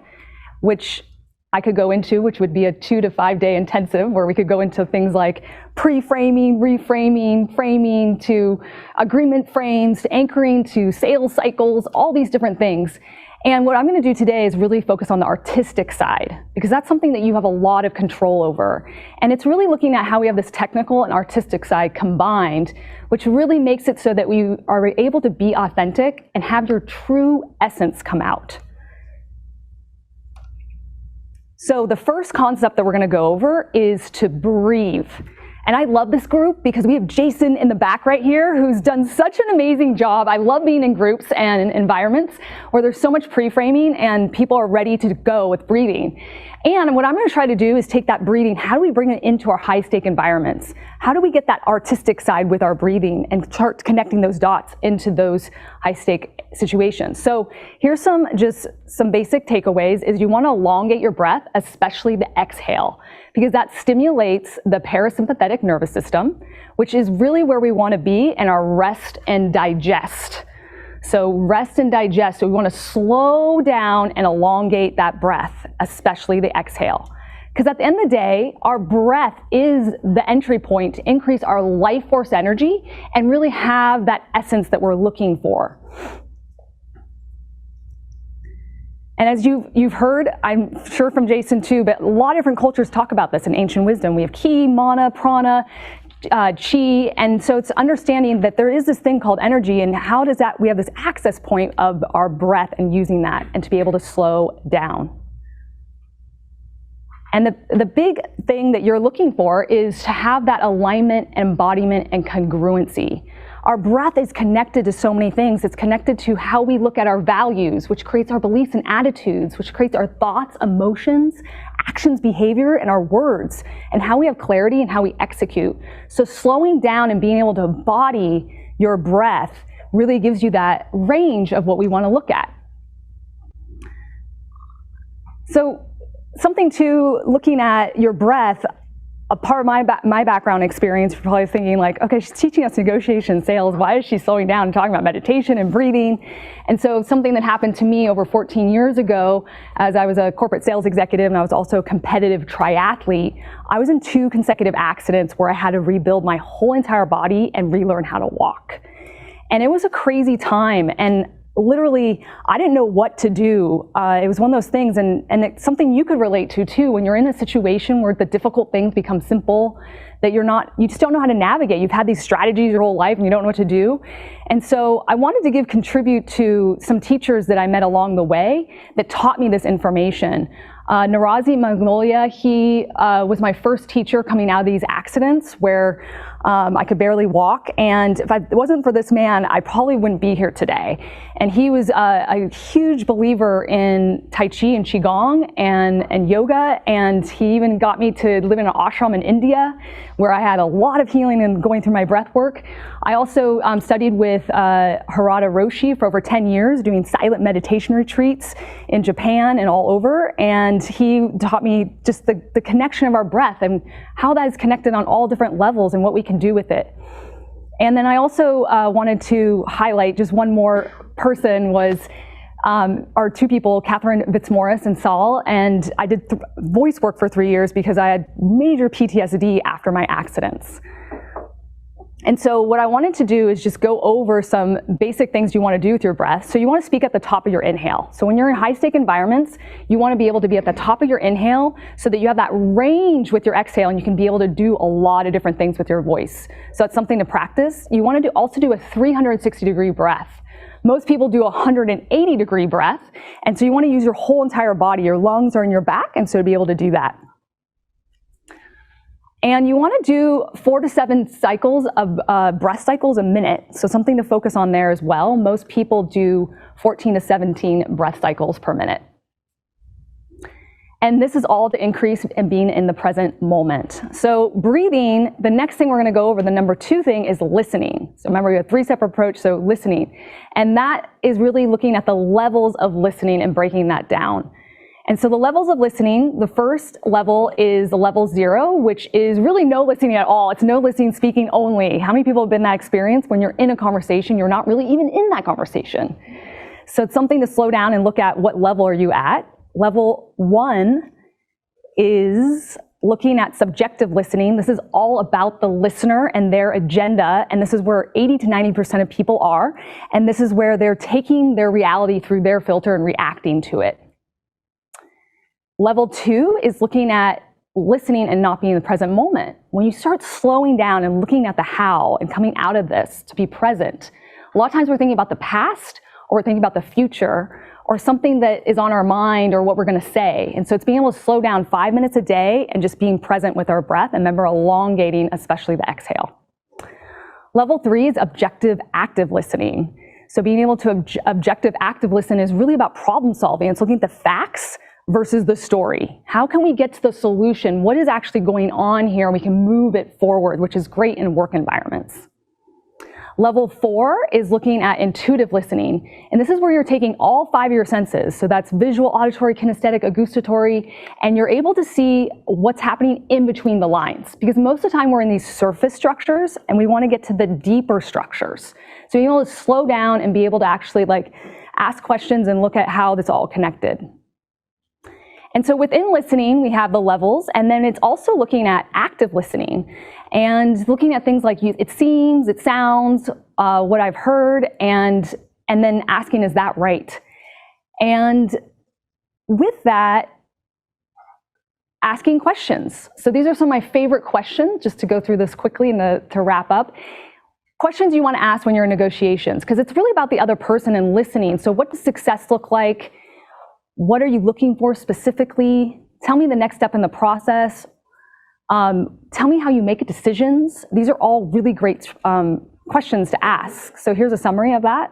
S6: which I could go into, which would be a 2 to 5 day intensive where we could go into things like pre-framing, reframing, framing, to agreement frames, to anchoring, to sales cycles, all these different things. And what I'm going to do today is really focus on the artistic side, because that's something that you have a lot of control over. And it's really looking at how we have this technical and artistic side combined, which really makes it so that we are able to be authentic and have your true essence come out. So the first concept that we're going to go over is to breathe. And I love this group because we have Jason in the back right here who's done such an amazing job. I love being in groups and in environments where there's so much pre-framing and people are ready to go with breathing. And what I'm going to try to do is take that breathing, how do we bring it into our high-stake environments? How do we get that artistic side with our breathing and start connecting those dots into those high-stake situations? So here's some basic takeaways is you want to elongate your breath, especially the exhale, because that stimulates the parasympathetic nervous system, which is really where we want to be in our rest and digest. So rest and digest. So we want to slow down and elongate that breath, especially the exhale. Because at the end of the day, our breath is the entry point to increase our life force energy and really have that essence that we're looking for. And as you've heard, I'm sure from Jason too, but a lot of different cultures talk about this in ancient wisdom. We have ki, mana, prana, chi, and so it's understanding that there is this thing called energy, and how does that, we have this access point of our breath and using that, and to be able to slow down. And the big thing that you're looking for is to have that alignment, embodiment, and congruency. Our breath is connected to so many things. It's connected to how we look at our values, which creates our beliefs and attitudes, which creates our thoughts, emotions, actions, behavior, and our words, and how we have clarity and how we execute. So slowing down and being able to embody your breath really gives you that range of what we want to look at. So something too, looking at your breath, a part of my background experience, you're probably thinking like, okay, she's teaching us negotiation sales. Why is she slowing down and talking about meditation and breathing? And so something that happened to me over 14 years ago, as I was a corporate sales executive and I was also a competitive triathlete, I was in 2 consecutive accidents where I had to rebuild my whole entire body and relearn how to walk. And it was a crazy time. And literally, I didn't know what to do. It was one of those things, and it's something you could relate to too, when you're in a situation where the difficult things become simple, that you just don't know how to navigate. You've had these strategies your whole life and you don't know what to do. And so I wanted to contribute to some teachers that I met along the way that taught me this information. Narazi Magnolia, he was my first teacher coming out of these accidents where I could barely walk, and if it wasn't for this man, I probably wouldn't be here today. And he was a huge believer in Tai Chi and Qigong and yoga, and he even got me to live in an ashram in India where I had a lot of healing and going through my breath work. I also studied with Harada Roshi for over 10 years, doing silent meditation retreats in Japan and all over, and he taught me just the connection of our breath and how that is connected on all different levels and what we can do with it. And then I also wanted to highlight just one more person was our 2 people, Catherine Fitzmaurice and Saul, and I did voice work for 3 years because I had major PTSD after my accidents. And so what I wanted to do is just go over some basic things you want to do with your breath. So you want to speak at the top of your inhale. So when you're in high-stake environments, you want to be able to be at the top of your inhale so that you have that range with your exhale and you can be able to do a lot of different things with your voice. So it's something to practice. You want to also do a 360-degree breath. Most people do a 180-degree breath, and so you want to use your whole entire body. Your lungs are in your back, and so to be able to do that. And you want to do 4 to 7 cycles of breath cycles a minute. So something to focus on there as well. Most people do 14 to 17 breath cycles per minute. And this is all to increase and being in the present moment. So breathing, the next thing we're going to go over, the number 2 thing is listening. So remember, we have a 3-step approach, so listening. And that is really looking at the levels of listening and breaking that down. And so the levels of listening, the first level is the level 0, which is really no listening at all. It's no listening, speaking only. How many people have been that experience when you're in a conversation, you're not really even in that conversation? So it's something to slow down and look at what level are you at. Level 1 is looking at subjective listening. This is all about the listener and their agenda, and this is where 80 to 90% of people are, and this is where they're taking their reality through their filter and reacting to it. Level 2 is looking at listening and not being in the present moment. When you start slowing down and looking at the how and coming out of this to be present, a lot of times we're thinking about the past or we're thinking about the future or something that is on our mind or what we're going to say. And so it's being able to slow down 5 minutes a day and just being present with our breath, and remember elongating, especially the exhale. Level 3 is objective active listening. So being able to objective active listen is really about problem solving. It's looking at the facts versus the story. How can we get to the solution? What is actually going on here? We can move it forward, which is great in work environments. Level 4 is looking at intuitive listening. And this is where you're taking all 5 of your senses. So that's visual, auditory, kinesthetic, gustatory, and you're able to see what's happening in between the lines. Because most of the time we're in these surface structures and we want to get to the deeper structures. So you're able to slow down and be able to actually like ask questions and look at how this all connected. And so within listening, we have the levels, and then it's also looking at active listening and looking at things like it seems, it sounds, what I've heard, and then asking, is that right? And with that, asking questions. So these are some of my favorite questions, just to go through this quickly and to wrap up. Questions you want to ask when you're in negotiations, because it's really about the other person and listening. So what does success look like? What are you looking for specifically? Tell me the next step in the process. Tell me how you make decisions. These are all really great questions to ask. So here's a summary of that.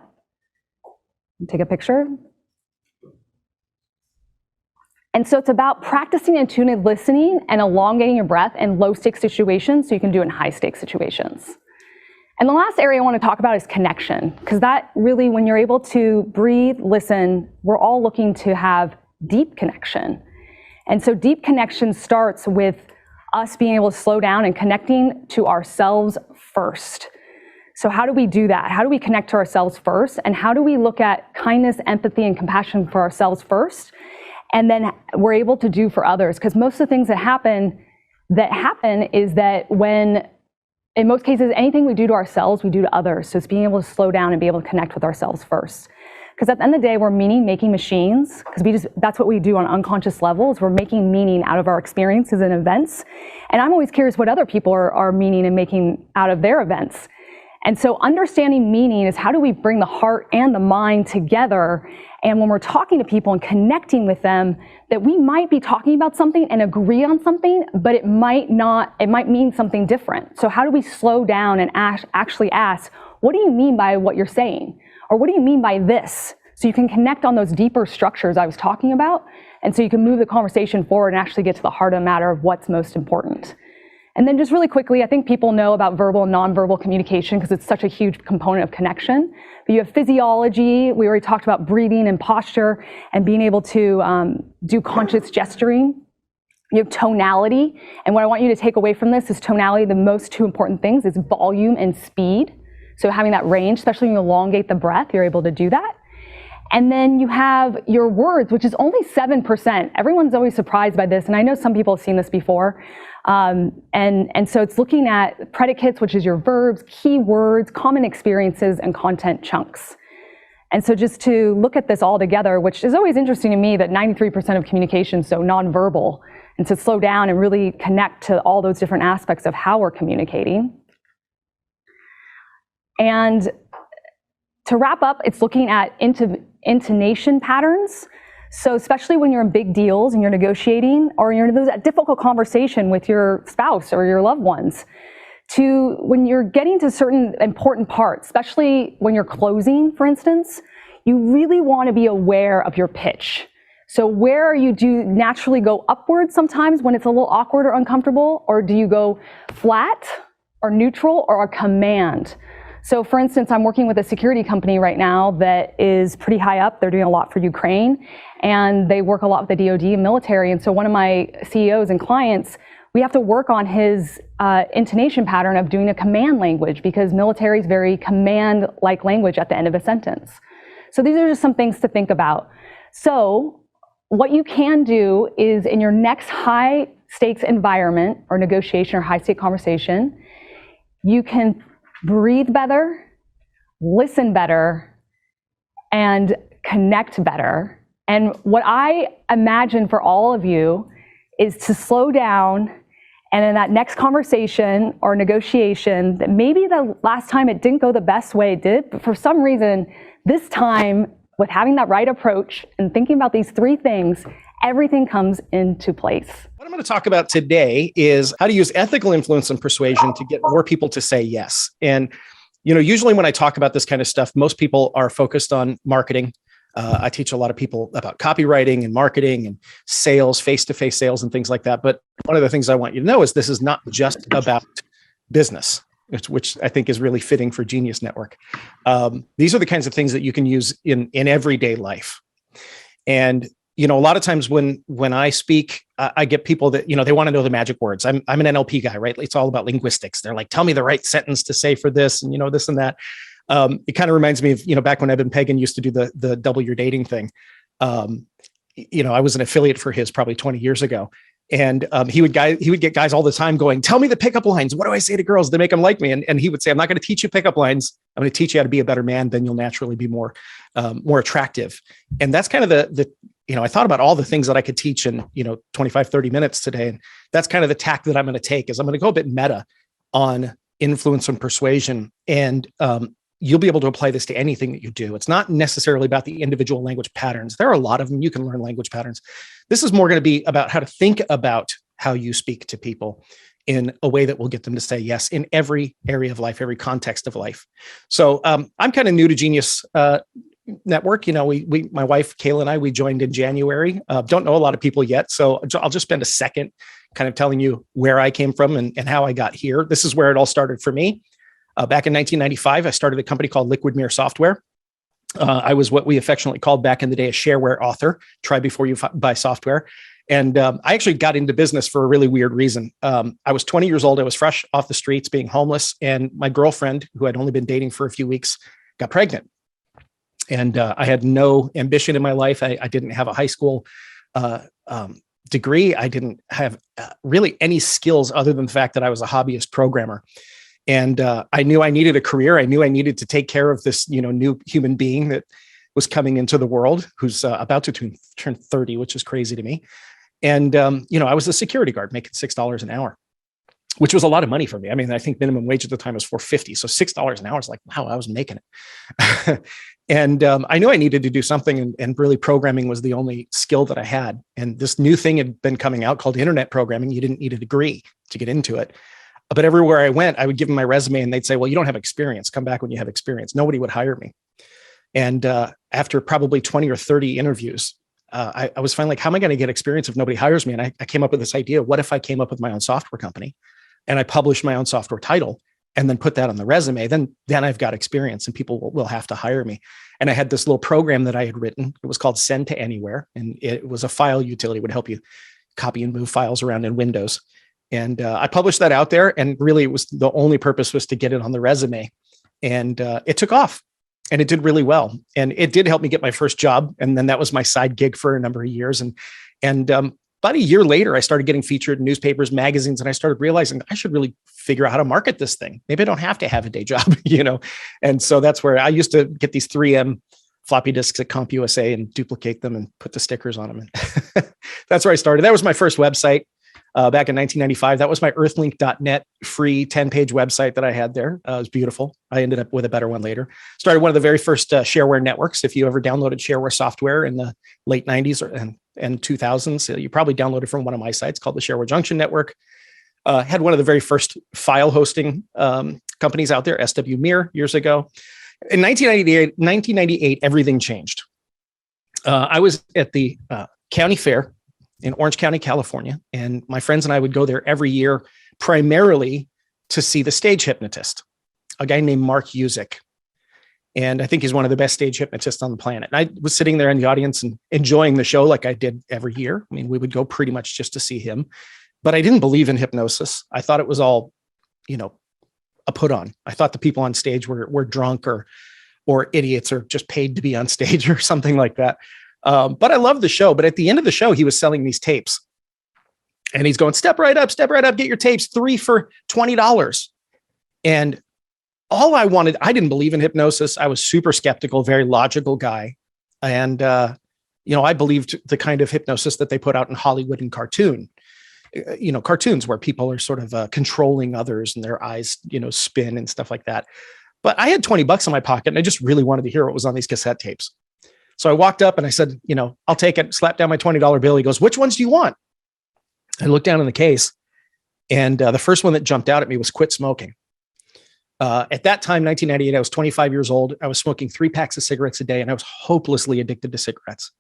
S6: Take a picture. And so it's about practicing intuitive listening and elongating your breath in low-stakes situations so you can do it in high-stakes situations. And the last area I want to talk about is connection, because that really, when you're able to breathe, listen, we're all looking to have deep connection. And so deep connection starts with us being able to slow down and connecting to ourselves first. So how do we do that? How do we connect to ourselves first? And how do we look at kindness, empathy, and compassion for ourselves first? And then we're able to do for others. Because most of the things that happen is that when, in most cases, anything we do to ourselves, we do to others. So it's being able to slow down and be able to connect with ourselves first. Because at the end of the day, we're meaning-making machines, because that's what we do on unconscious levels. We're making meaning out of our experiences and events. And I'm always curious what other people are meaning and making out of their events. And so understanding meaning is how do we bring the heart and the mind together. And when we're talking to people and connecting with them, that we might be talking about something and agree on something, but it might not, it might mean something different. So how do we slow down and actually ask, what do you mean by what you're saying? Or what do you mean by this? So you can connect on those deeper structures I was talking about. And so you can move the conversation forward and actually get to the heart of the matter of what's most important. And then just really quickly, I think people know about verbal and nonverbal communication because it's such a huge component of connection. But you have physiology. We already talked about breathing and posture and being able to do conscious gesturing. You have tonality. And what I want you to take away from this is tonality. The most two important things is volume and speed. So having that range, especially when you elongate the breath, you're able to do that. And then you have your words, which is only 7%. Everyone's always surprised by this. And I know some people have seen this before. And so it's looking at predicates, which is your verbs, key words, common experiences, and content chunks. And so just to look at this all together, which is always interesting to me that 93% of communication is so nonverbal, and to slow down and really connect to all those different aspects of how we're communicating. And to wrap up, it's looking at intonation patterns. So especially when you're in big deals and you're negotiating, or you're in that difficult conversation with your spouse or your loved ones, to when you're getting to certain important parts, especially when you're closing, for instance, you really want to be aware of your pitch. So where do you naturally go upward sometimes when it's a little awkward or uncomfortable, or do you go flat or neutral or a command? So for instance, I'm working with a security company right now that is pretty high up. They're doing a lot for Ukraine, and they work a lot with the DoD and military. And so one of my CEOs and clients, we have to work on his intonation pattern of doing a command language, because military is very command-like language at the end of a sentence. So these are just some things to think about. So what you can do is in your next high-stakes environment or negotiation or high-stake conversation, you can breathe better, listen better, and connect better. And what I imagine for all of you is to slow down, and in that next conversation or negotiation, that maybe the last time it didn't go the best way it did, but for some reason, this time, with having that right approach and thinking about these three things, everything comes into place.
S7: What I'm going to talk about today is how to use ethical influence and persuasion to get more people to say yes. And, usually when I talk about this kind of stuff, most people are focused on marketing. I teach a lot of people about copywriting and marketing and sales, face-to-face sales and things like that. But one of the things I want you to know is this is not just about business. which I think is really fitting for Genius Network. These are the kinds of things that you can use in everyday life. And, a lot of times when I speak, I get people that, they want to know the magic words. I'm an NLP guy, right? It's all about linguistics. They're like, tell me the right sentence to say for this and, this and that. It kind of reminds me of, back when Eben Pagan used to do the double your dating thing. I was an affiliate for his probably 20 years ago. And he would get guys all the time going, tell me the pickup lines. What do I say to girls to make them like me? And he would say, I'm not going to teach you pickup lines. I'm going to teach you how to be a better man. Then you'll naturally be more attractive. And that's kind of the I thought about all the things that I could teach in, 25, 30 minutes today. And that's kind of the tack that I'm going to take is I'm going to go a bit meta on influence and persuasion. And you'll be able to apply this to anything that you do. It's not necessarily about the individual language patterns. There are a lot of them. You can learn language patterns. This is more going to be about how to think about how you speak to people in a way that will get them to say yes in every area of life, every context of life. So I'm kind of new to Genius Network. My wife, Kayla, and I, we joined in January. Don't know a lot of people yet. So I'll just spend a second kind of telling you where I came from and how I got here. This is where it all started for me. Back in 1995, I started a company called Liquid Mirror Software. I was what we affectionately called back in the day a shareware author. Try before you buy software. And I actually got into business for a really weird reason. I was 20 years old. I was fresh off the streets, being homeless. And my girlfriend, who I'd only been dating for a few weeks, got pregnant. And I had no ambition in my life. I didn't have a high school degree. I didn't have really any skills other than the fact that I was a hobbyist programmer. And I knew I needed a career. I knew I needed to take care of this, new human being that was coming into the world, who's about to turn 30, which is crazy to me. And, I was a security guard making $6 an hour, which was a lot of money for me. I mean, I think minimum wage at the time was $4.50. So $6 an hour is like, wow, I was making it. And I knew I needed to do something, and really programming was the only skill that I had. And this new thing had been coming out called internet programming. You didn't need a degree to get into it. But everywhere I went, I would give them my resume and they'd say, well, you don't have experience. Come back when you have experience. Nobody would hire me. And after probably 20 or 30 interviews, I was finally like, how am I going to get experience if nobody hires me? And I came up with this idea. What if I came up with my own software company and I published my own software title and then put that on the resume? Then I've got experience and people will have to hire me. And I had this little program that I had written. It was called Send to Anywhere. And it was a file utility. It would help you copy and move files around in Windows. And I published that out there, and really it was the only purpose was to get it on the resume. And it took off and it did really well. And it did help me get my first job. And then that was my side gig for a number of years. And about a year later, I started getting featured in newspapers, magazines, and I started realizing I should really figure out how to market this thing. Maybe I don't have to have a day job, And so that's where I used to get these 3M floppy disks at CompUSA and duplicate them and put the stickers on them. And that's where I started. That was my first website. Back in 1995, that was my earthlink.net free 10-page website that I had there. It was beautiful. I ended up with a better one later. Started one of the very first shareware networks. If you ever downloaded shareware software in the late 90s and 2000s, you probably downloaded from one of my sites called the Shareware Junction Network. Had one of the very first file hosting companies out there, SW Mir, years ago. In 1998, everything changed. I was at the county fair in Orange County, California. And my friends and I would go there every year, primarily to see the stage hypnotist, a guy named Mark Usick. And I think he's one of the best stage hypnotists on the planet. And I was sitting there in the audience and enjoying the show like I did every year. I mean, we would go pretty much just to see him, but I didn't believe in hypnosis. I thought it was all, a put on. I thought the people on stage were drunk or idiots or just paid to be on stage or something like that. But I loved the show. But at the end of the show, he was selling these tapes and he's going, step right up, get your tapes, 3 for $20. And all I wanted, I didn't believe in hypnosis. I was super skeptical, very logical guy. And, I believed the kind of hypnosis that they put out in Hollywood and cartoons where people are sort of controlling others and their eyes, spin and stuff like that. But I had $20 in my pocket and I just really wanted to hear what was on these cassette tapes. So I walked up and I said, I'll take it, slapped down my $20 bill. He goes, which ones do you want? I looked down in the case and the first one that jumped out at me was Quit Smoking. At that time, 1998, I was 25 years old. I was smoking 3 packs of cigarettes a day and I was hopelessly addicted to cigarettes.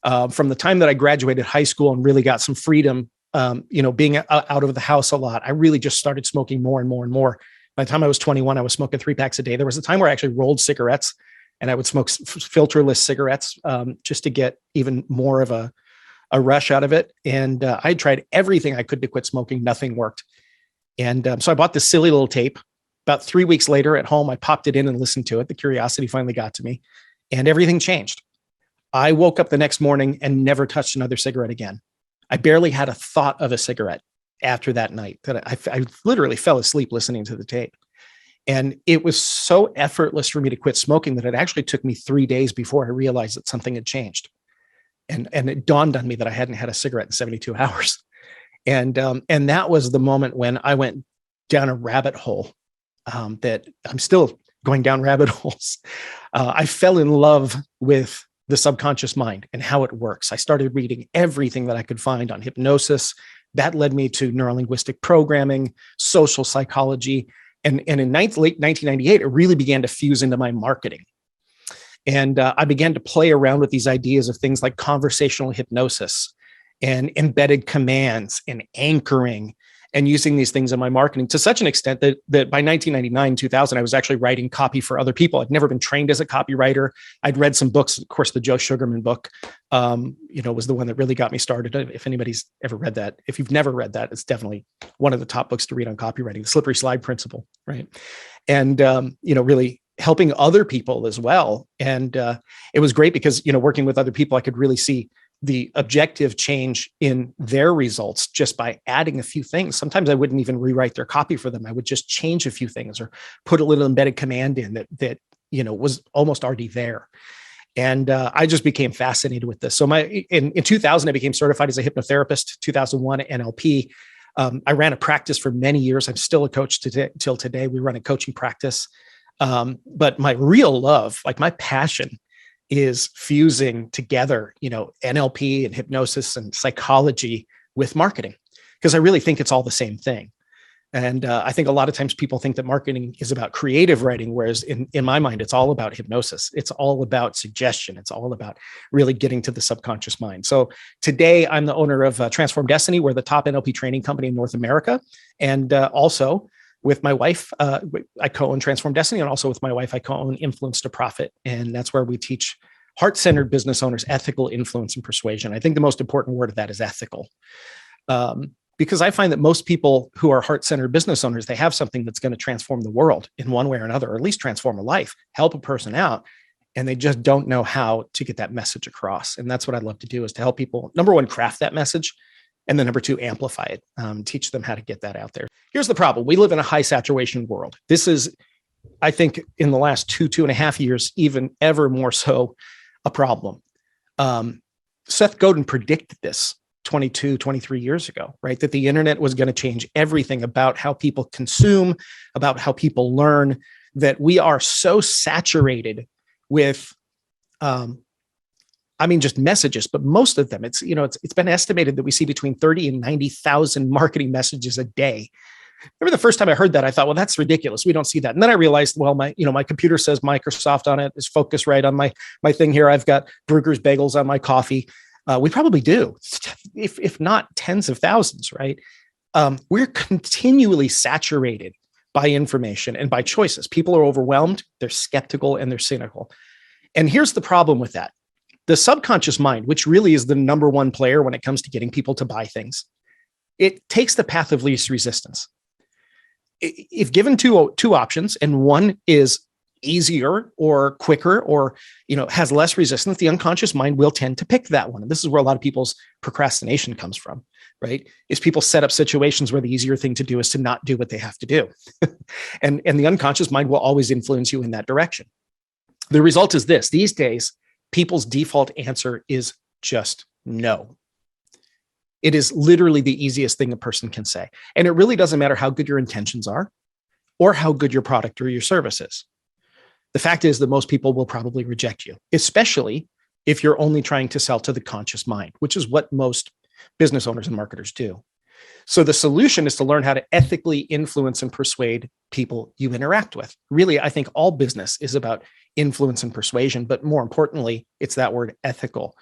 S7: From the time that I graduated high school and really got some freedom, being out of the house a lot, I really just started smoking more and more and more. By the time I was 21, I was smoking 3 packs a day. There was a time where I actually rolled cigarettes, and I would smoke filterless cigarettes just to get even more of a rush out of it. And I tried everything I could to quit smoking. Nothing worked. And so I bought this silly little tape. About 3 weeks later at home, I popped it in and listened to it. The curiosity finally got to me, and everything changed. I woke up the next morning and never touched another cigarette again. I barely had a thought of a cigarette after that night. That I literally fell asleep listening to the tape. And it was so effortless for me to quit smoking that it actually took me 3 days before I realized that something had changed. And it dawned on me that I hadn't had a cigarette in 72 hours. And that was the moment when I went down a rabbit hole that I'm still going down rabbit holes. I fell in love with the subconscious mind and how it works. I started reading everything that I could find on hypnosis. That led me to neurolinguistic programming, social psychology. And in late 1998, it really began to fuse into my marketing. And I began to play around with these ideas of things like conversational hypnosis and embedded commands and anchoring, and using these things in my marketing to such an extent that by 1999, 2000, I was actually writing copy for other people. I'd never been trained as a copywriter. I'd read some books. Of course, the Joe Sugarman book, was the one that really got me started. If anybody's ever read that, if you've never read that, it's definitely one of the top books to read on copywriting, the slippery slide principle, right? And, really helping other people as well. And it was great because, working with other people, I could really see the objective change in their results just by adding a few things. Sometimes I wouldn't even rewrite their copy for them. I would just change a few things or put a little embedded command in that was almost already there. And I just became fascinated with this. So in 2000, I became certified as a hypnotherapist. 2001 NLP. I ran a practice for many years. I'm still a coach till today. We run a coaching practice. But my real love, like my passion, is fusing together, NLP and hypnosis and psychology with marketing, because I really think it's all the same thing. And I think a lot of times people think that marketing is about creative writing, whereas in my mind, it's all about hypnosis. It's all about suggestion. It's all about really getting to the subconscious mind. So today I'm the owner of Transform Destiny. We're the top NLP training company in North America. And also with my wife, I co-own Transform Destiny, and also with my wife, I co-own Influence to Profit. And that's where we teach heart-centered business owners ethical influence and persuasion. I think the most important word of that is ethical. Because I find that most people who are heart-centered business owners, they have something that's going to transform the world in one way or another, or at least transform a life, help a person out, and they just don't know how to get that message across. And that's what I'd love to do, is to help people, number one, craft that message, and then number two, amplify it, teach them how to get that out there. Here's the problem. We live in a high saturation world. This is, I think, in the last 2.5 years, even ever more so a problem. Seth Godin predicted this 22, 23 years ago, right? That the internet was going to change everything about how people consume, about how people learn, that we are so saturated with, just messages, but most of them, it's been estimated that we see between 30 and 90,000 marketing messages a day. Remember the first time I heard that, I thought, well, that's ridiculous. We don't see that. And then I realized, well, my computer says Microsoft on it, is Focusrite on my thing here. I've got Bruegger's Bagels on my coffee. We probably do, if not tens of thousands, right? We're continually saturated by information and by choices. People are overwhelmed, they're skeptical, and they're cynical. And here's the problem with that. The subconscious mind, which really is the number one player when it comes to getting people to buy things, it takes the path of least resistance. If given two options, and one is easier or quicker or has less resistance, the unconscious mind will tend to pick that one. And this is where a lot of people's procrastination comes from, right? Is people set up situations where the easier thing to do is to not do what they have to do. and the unconscious mind will always influence you in that direction. The result is this: these days, people's default answer is just no. It is literally the easiest thing a person can say. And it really doesn't matter how good your intentions are or how good your product or your service is. The fact is that most people will probably reject you, especially if you're only trying to sell to the conscious mind, which is what most business owners and marketers do. So the solution is to learn how to ethically influence and persuade people you interact with. Really, I think all business is about influence and persuasion, but more importantly, it's that word ethical,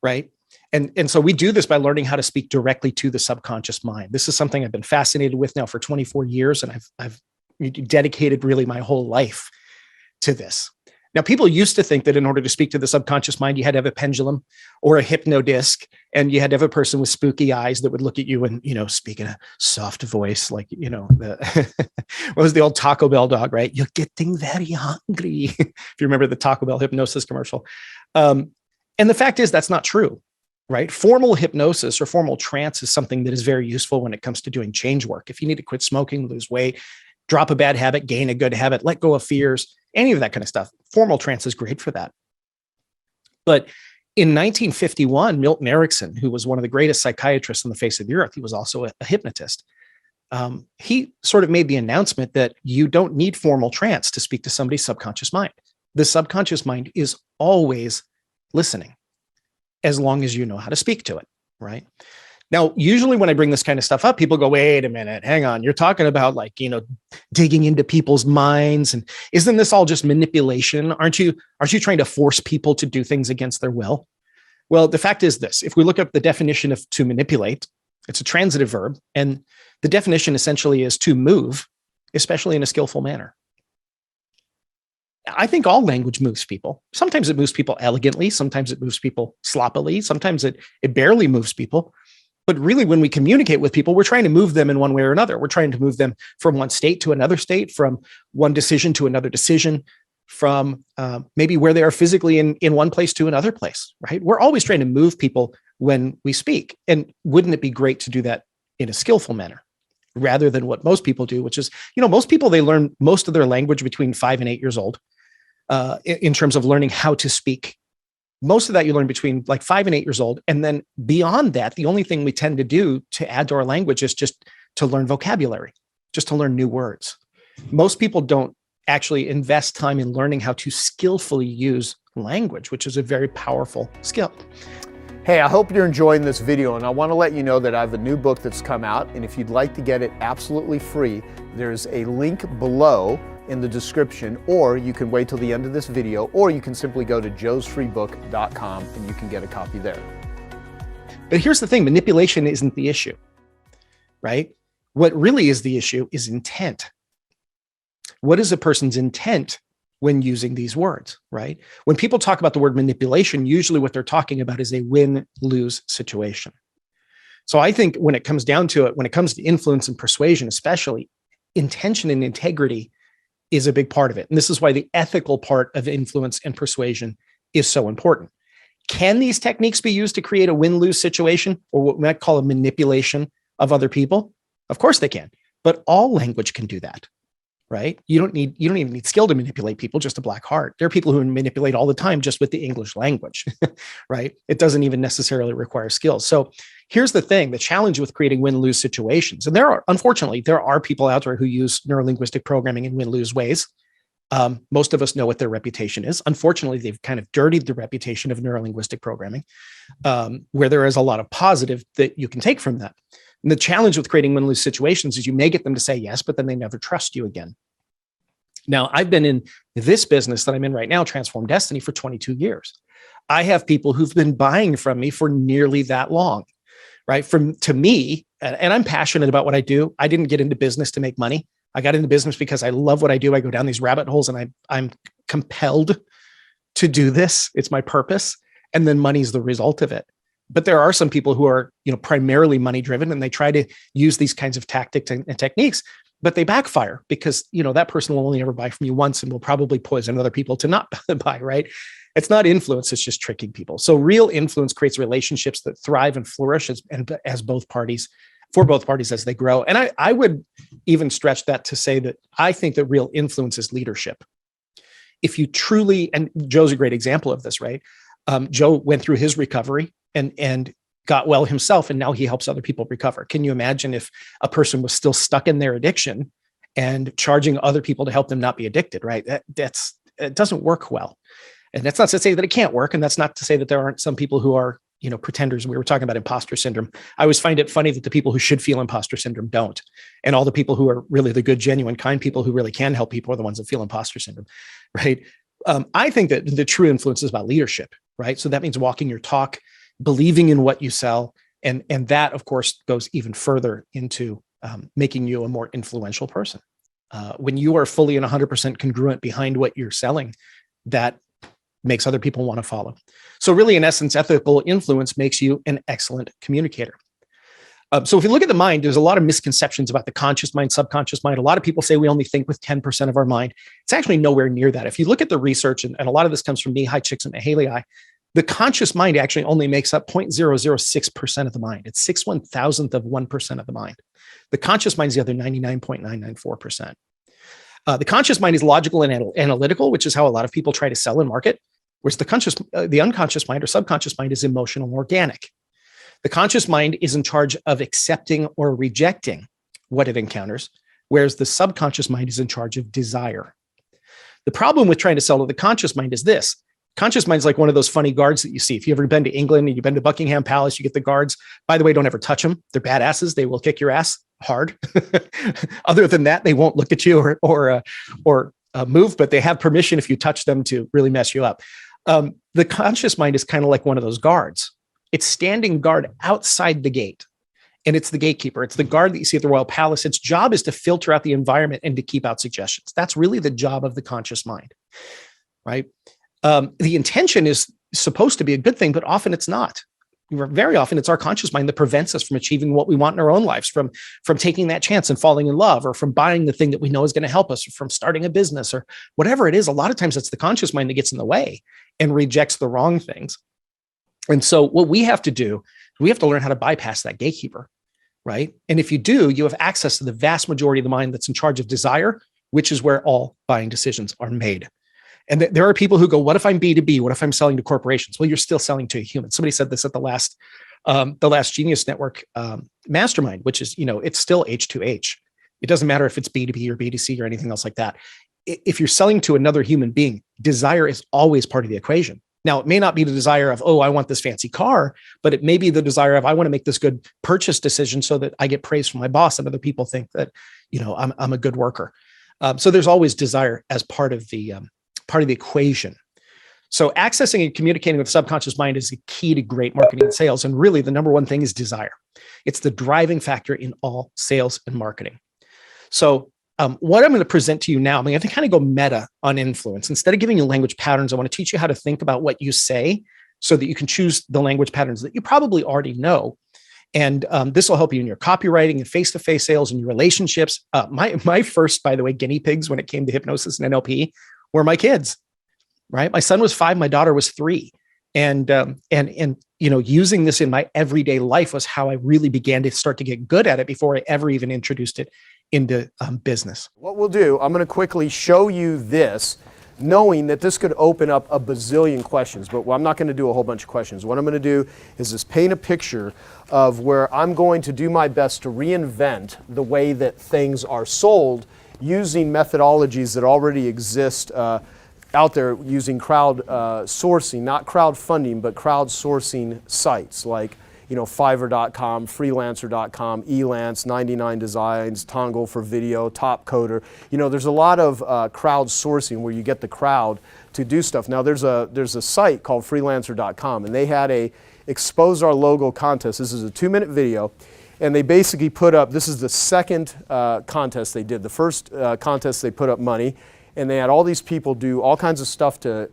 S7: right? And so we do this by learning how to speak directly to the subconscious mind. This is something I've been fascinated with now for 24 years, and I've dedicated really my whole life to this. Now, people used to think that in order to speak to the subconscious mind, you had to have a pendulum or a hypnodisc, and you had to have a person with spooky eyes that would look at you and, speak in a soft voice, like, what was the old Taco Bell dog, right? You're getting very hungry. If you remember the Taco Bell hypnosis commercial. And the fact is that's not true, right? Formal hypnosis or formal trance is something that is very useful when it comes to doing change work. If you need to quit smoking, lose weight, drop a bad habit, gain a good habit, let go of fears, any of that kind of stuff. Formal trance is great for that. But in 1951, Milton Erickson, who was one of the greatest psychiatrists on the face of the earth, he was also a hypnotist. He sort of made the announcement that you don't need formal trance to speak to somebody's subconscious mind. The subconscious mind is always listening, as long as you know how to speak to it, right? Now, usually when I bring this kind of stuff up, people go, wait a minute, hang on. You're talking about digging into people's minds. And isn't this all just manipulation? Aren't you trying to force people to do things against their will? Well, the fact is this: if we look up the definition of to manipulate, it's a transitive verb. And the definition essentially is to move, especially in a skillful manner. I think all language moves people. Sometimes it moves people elegantly. Sometimes it moves people sloppily. Sometimes it barely moves people. But really, when we communicate with people, we're trying to move them in one way or another. We're trying to move them from one state to another state, from one decision to another decision, from maybe where they are physically in one place to another place, right? We're always trying to move people when we speak. And wouldn't it be great to do that in a skillful manner rather than what most people do, which is, most people, they learn most of their language between 5 and 8 years old in terms of learning how to speak. Most of that you learn between 5 and 8 years old. And then beyond that, the only thing we tend to do to add to our language is just to learn vocabulary, just to learn new words. Most people don't actually invest time in learning how to skillfully use language, which is a very powerful skill.
S4: Hey, I hope you're enjoying this video, and I want to let you know that I have a new book that's come out, and if you'd like to get it absolutely free, there's a link below in the description, or you can wait till the end of this video, or you can simply go to joesfreebook.com and you can get a copy there.
S7: But here's the thing: manipulation isn't the issue, right? What really is the issue is intent. What is a person's intent when using these words, right? When people talk about the word manipulation, usually what they're talking about is a win-lose situation. So I think when it comes down to it, when it comes to influence and persuasion, especially, intention and integrity is a big part of it. And this is why the ethical part of influence and persuasion is so important. Can these techniques be used to create a win-lose situation, or what we might call a manipulation of other people? Of course they can, but all language can do that, right? You don't even need skill to manipulate people, just a black heart. There are people who manipulate all the time just with the English language, right? It doesn't even necessarily require skills. So here's the thing: the challenge with creating win-lose situations, and unfortunately, there are people out there who use neurolinguistic programming in win-lose ways. Most of us know what their reputation is. Unfortunately, they've kind of dirtied the reputation of neurolinguistic programming, where there is a lot of positive that you can take from that. And the challenge with creating win-lose situations is you may get them to say yes, but then they never trust you again. Now, I've been in this business that I'm in right now, Transform Destiny, for 22 years. I have people who've been buying from me for nearly that long, right? To me, and I'm passionate about what I do. I didn't get into business to make money. I got into business because I love what I do. I go down these rabbit holes and I'm compelled to do this. It's my purpose. And then money is the result of it. But there are some people who are, primarily money driven, and they try to use these kinds of tactics and techniques, but they backfire because, that person will only ever buy from you once and will probably poison other people to not buy, right? It's not influence, it's just tricking people. So real influence creates relationships that thrive and flourish for both parties as they grow. And I would even stretch that to say that I think that real influence is leadership. If you truly, and Joe's a great example of this, right? Joe went through his recovery and got well himself, and now he helps other people recover. Can you imagine if a person was still stuck in their addiction and charging other people to help them not be addicted, right? It doesn't work well. And that's not to say that it can't work. And that's not to say that there aren't some people who are, pretenders. We were talking about imposter syndrome. I always find it funny that the people who should feel imposter syndrome don't. And all the people who are really the good, genuine, kind people who really can help people are the ones that feel imposter syndrome, right? I think that the true influence is about leadership, right? So that means walking your talk, believing in what you sell. And that, of course, goes even further into making you a more influential person. When you are fully and 100% congruent behind what you're selling, that makes other people want to follow. So really, in essence, ethical influence makes you an excellent communicator. So if you look at the mind, there's a lot of misconceptions about the conscious mind, subconscious mind. A lot of people say we only think with 10% of our mind. It's actually nowhere near that. If you look at the research, and a lot of this comes from Mihai Csikszentmihalyi, the conscious mind actually only makes up 0.006% of the mind. It's 6/1000th of 1% of the mind. The conscious mind is the other 99.994%. The conscious mind is logical and analytical, which is how a lot of people try to sell and market, whereas the unconscious mind or subconscious mind is emotional and organic. The conscious mind is in charge of accepting or rejecting what it encounters, whereas the subconscious mind is in charge of desire. The problem with trying to sell to the conscious mind is this. Conscious mind is like one of those funny guards that you see. If you've ever been to England and you've been to Buckingham Palace, you get the guards. By the way, don't ever touch them. They're badasses. They will kick your ass hard. Other than that, they won't look at you or move, but they have permission if you touch them to really mess you up. The conscious mind is kind of like one of those guards. It's standing guard outside the gate, and it's the gatekeeper. It's the guard that you see at the Royal Palace. Its job is to filter out the environment and to keep out suggestions. That's really the job of the conscious mind, right? The intention is supposed to be a good thing, but often it's not. Very often it's our conscious mind that prevents us from achieving what we want in our own lives, from taking that chance and falling in love, or from buying the thing that we know is going to help us, or from starting a business, or whatever it is. A lot of times it's the conscious mind that gets in the way and rejects the wrong things. And so what we have to do, we have to learn how to bypass that gatekeeper, right? And if you do, you have access to the vast majority of the mind that's in charge of desire, which is where all buying decisions are made. And there are people who go, what if I'm B2B? What if I'm selling to corporations? Well, you're still selling to a human. Somebody said this at the last Genius Network mastermind, which is, it's still H2H. It doesn't matter if it's B2B or B2C or anything else like that. If you're selling to another human being, desire is always part of the equation. Now, it may not be the desire of, I want this fancy car, but it may be the desire of, I want to make this good purchase decision so that I get praise from my boss and other people think that, I'm a good worker. So there's always desire as part of the equation. So accessing and communicating with the subconscious mind is the key to great marketing and sales. And really the number one thing is desire. It's the driving factor in all sales and marketing. So what I'm going to present to you now, I'm going to kind of go meta on influence. Instead of giving you language patterns, I want to teach you how to think about what you say so that you can choose the language patterns that you probably already know. And this will help you in your copywriting and face-to-face sales and your relationships. My first, by the way, guinea pigs when it came to hypnosis and NLP were my kids, right? My son was 5, my daughter was 3. And using this in my everyday life was how I really began to start to get good at it before I ever even introduced it into business.
S4: What we'll do, I'm going to quickly show you this, knowing that this could open up a bazillion questions, but I'm not going to do a whole bunch of questions. What I'm going to do is just paint a picture of where I'm going to do my best to reinvent the way that things are sold using methodologies that already exist out there, using crowd sourcing, not crowdfunding, but crowdsourcing sites like Fiverr.com, freelancer.com, Elance, 99 Designs, Tongle for video, Top Coder. There's a lot of crowdsourcing where you get the crowd to do stuff. Now there's a site called freelancer.com, and they had a Expose Our Logo contest. This is a 2-minute video, and they basically put up, this is the second contest they did. The first contest they put up money, and they had all these people do all kinds of stuff to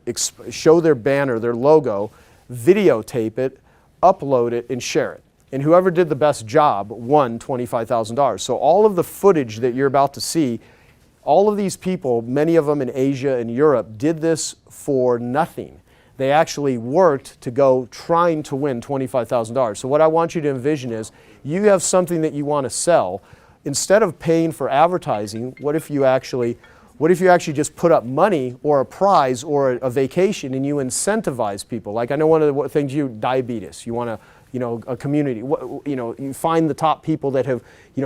S4: show their banner, their logo, videotape it, upload it, and share it. And whoever did the best job won $25,000. So all of the footage that you're about to see, all of these people, many of them in Asia and Europe, did this for nothing. They actually worked to go trying to win $25,000. So what I want you to envision is you have something that you want to sell. Instead of paying for advertising, what if you actually just put up money or a prize or a vacation and you incentivize people? Like I know one of the things diabetes. You want to, a community. You find the top people that have,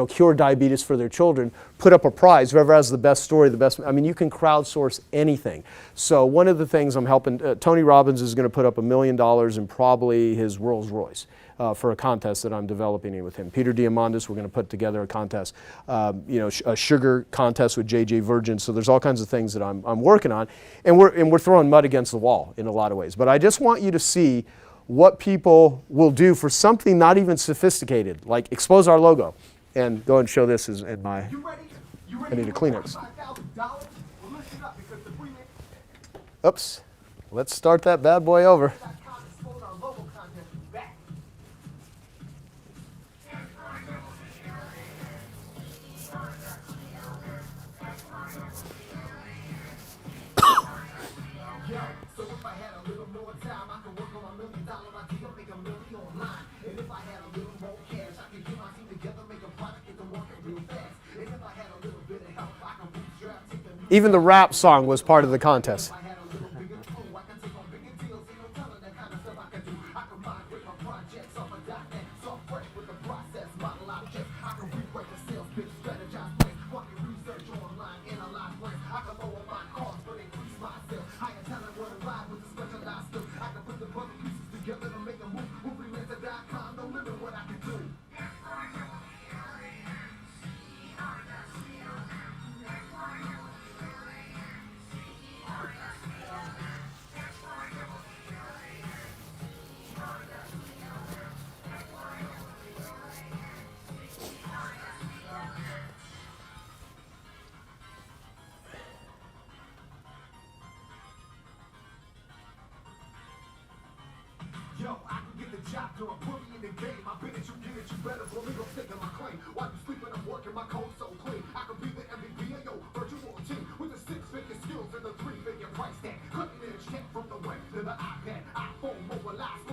S4: cured diabetes for their children, put up a prize. Whoever has the best story, you can crowdsource anything. So one of the things I'm helping, Tony Robbins is going to put up $1 million in probably his Rolls Royce. For a contest that I'm developing with him. Peter Diamandis, we're going to put together a contest, a sugar contest with JJ Virgin. So there's all kinds of things that I'm working on, and we're throwing mud against the wall in a lot of ways. But I just want you to see what people will do for something not even sophisticated, like Expose Our Logo. And go ahead and show this in my. I need a Kleenex. Oops. Let's start that bad boy over. Even the rap song was part of the contest.
S8: Yo, I can get the job done, put me in the game. I bet that you get it, you better believe I'm taking my claim. While you sleeping, I'm working my code so clean. I could be the MVP of your virtual team with the 6-figure skills and the 3-figure price tag. Cutting in a check from the web to the iPad, iPhone, mobilize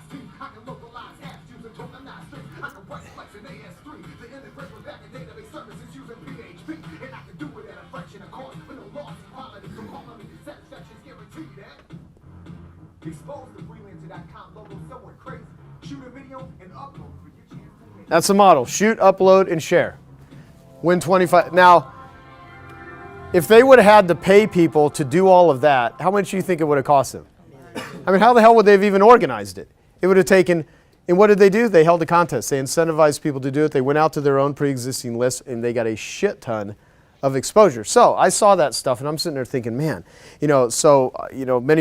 S8: team. I can localize apps using tokenized strings. I can write flex in AS3 to integrate with back database services using PHP, and I can do it at a fraction of cost with no loss in quality. So call me, satisfaction's guaranteed. Expose the freelancer.com logo somewhere crazy. Shoot a video and upload for your chance to win.
S4: That's the model. Shoot, upload, and share. Win 25. Now, if they would have had to pay people to do all of that, how much do you think it would have cost them? I mean, how the hell would they have even organized it? It would have taken, and what did they do? They held a contest. They incentivized people to do it. They went out to their own pre-existing list, and they got a shit ton of exposure. So I saw that stuff, and I'm sitting there thinking, man, many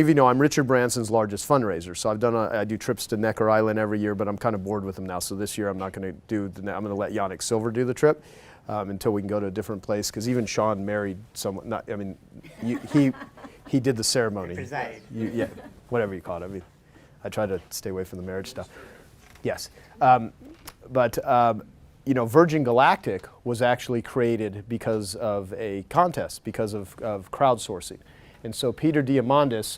S4: of you know I'm Richard Branson's largest fundraiser. So I do trips to Necker Island every year, but I'm kind of bored with them now. So this year I'm not going to do. I'm going to let Yannick Silver do the trip until we can go to a different place. Because even Sean married someone. He did the ceremony. Yeah, whatever you call it. I mean, I try to stay away from the marriage stuff. Yes, Virgin Galactic was actually created because of a contest, because of crowdsourcing. And so Peter Diamandis,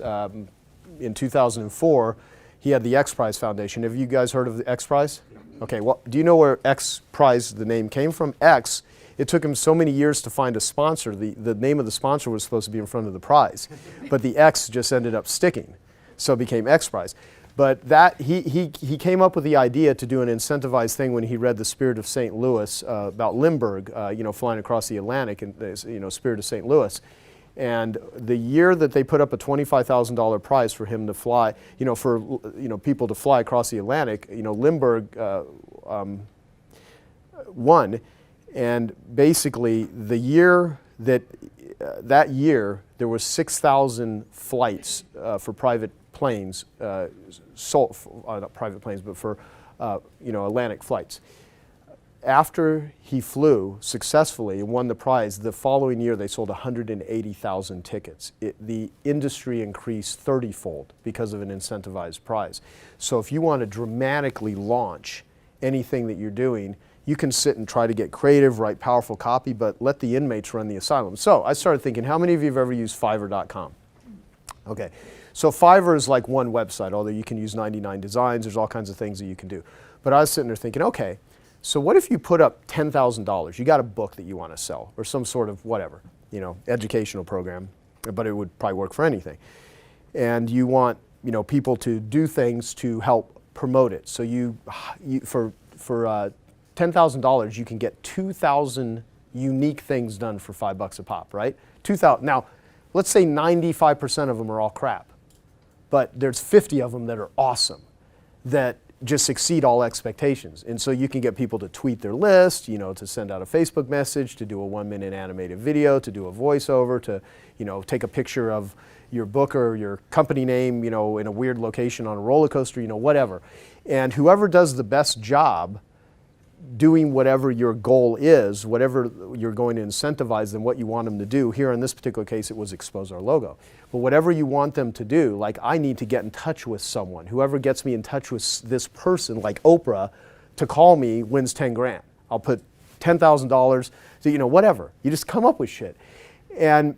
S4: in 2004, he had the X Prize Foundation. Have you guys heard of the X Prize? Okay, well, do you know where X Prize, the name, came from? X, it took him so many years to find a sponsor. The name of the sponsor was supposed to be in front of the prize, but the X just ended up sticking, so it became X Prize. But that he came up with the idea to do an incentivized thing when he read The Spirit of St. Louis about Lindbergh, flying across the Atlantic, and Spirit of St. Louis. And the year that they put up a $25,000 prize for him to fly, people to fly across the Atlantic, Lindbergh won. And basically, the year that year there was 6,000 flights for private planes, not private planes, but for Atlantic flights. After he flew successfully and won the prize, the following year they sold 180,000 tickets. The industry increased 30-fold because of an incentivized prize. So if you want to dramatically launch anything that you're doing, you can sit and try to get creative, write powerful copy, but let the inmates run the asylum. So I started thinking, how many of you have ever used Fiverr.com? Okay. So Fiverr is like one website, although you can use 99 designs. There's all kinds of things that you can do. But I was sitting there thinking, okay, so what if you put up $10,000? You got a book that you want to sell or some sort of whatever, educational program, but it would probably work for anything. And you want, people to do things to help promote it. So for $10,000, you can get 2,000 unique things done for $5 a pop, right? 2,000. Now, let's say 95% of them are all crap. But there's 50 of them that are awesome, that just exceed all expectations. And so you can get people to tweet their list, to send out a Facebook message, to do a 1-minute animated video, to do a voiceover, to, take a picture of your book or your company name, in a weird location on a roller coaster, whatever. And whoever does the best job doing whatever your goal is, whatever you're going to incentivize them, what you want them to do. Here in this particular case, it was expose our logo. But whatever you want them to do, like I need to get in touch with someone. Whoever gets me in touch with this person, like Oprah, to call me wins 10 grand. I'll put $10,000, you know, whatever. You just come up with shit. And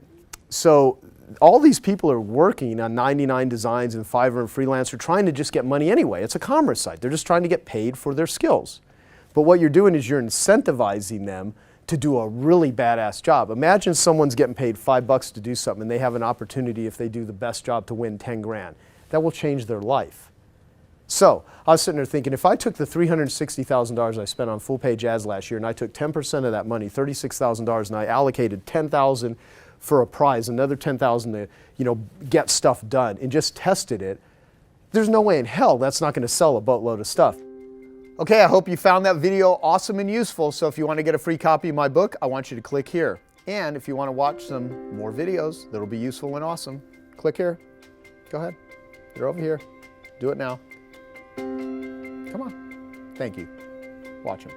S4: so all these people are working on 99 Designs and Fiverr and Freelancer trying to just get money anyway. It's a commerce site. They're just trying to get paid for their skills. But what you're doing is you're incentivizing them to do a really badass job. Imagine someone's getting paid $5 to do something and they have an opportunity, if they do the best job, to win 10 grand. That will change their life. So I was sitting there thinking, if I took the $360,000 I spent on full page ads last year and I took 10% of that money, $36,000, and I allocated $10,000 for a prize, another $10,000 to, you know, get stuff done, and just tested it, there's no way in hell that's not going to sell a boatload of stuff. Okay, I hope you found that video awesome and useful. So if you want to get a free copy of my book, I want you to click here. And if you want to watch some more videos that'll be useful and awesome, click here. Go ahead. They're over here. Do it now. Come on. Thank you. Watch them.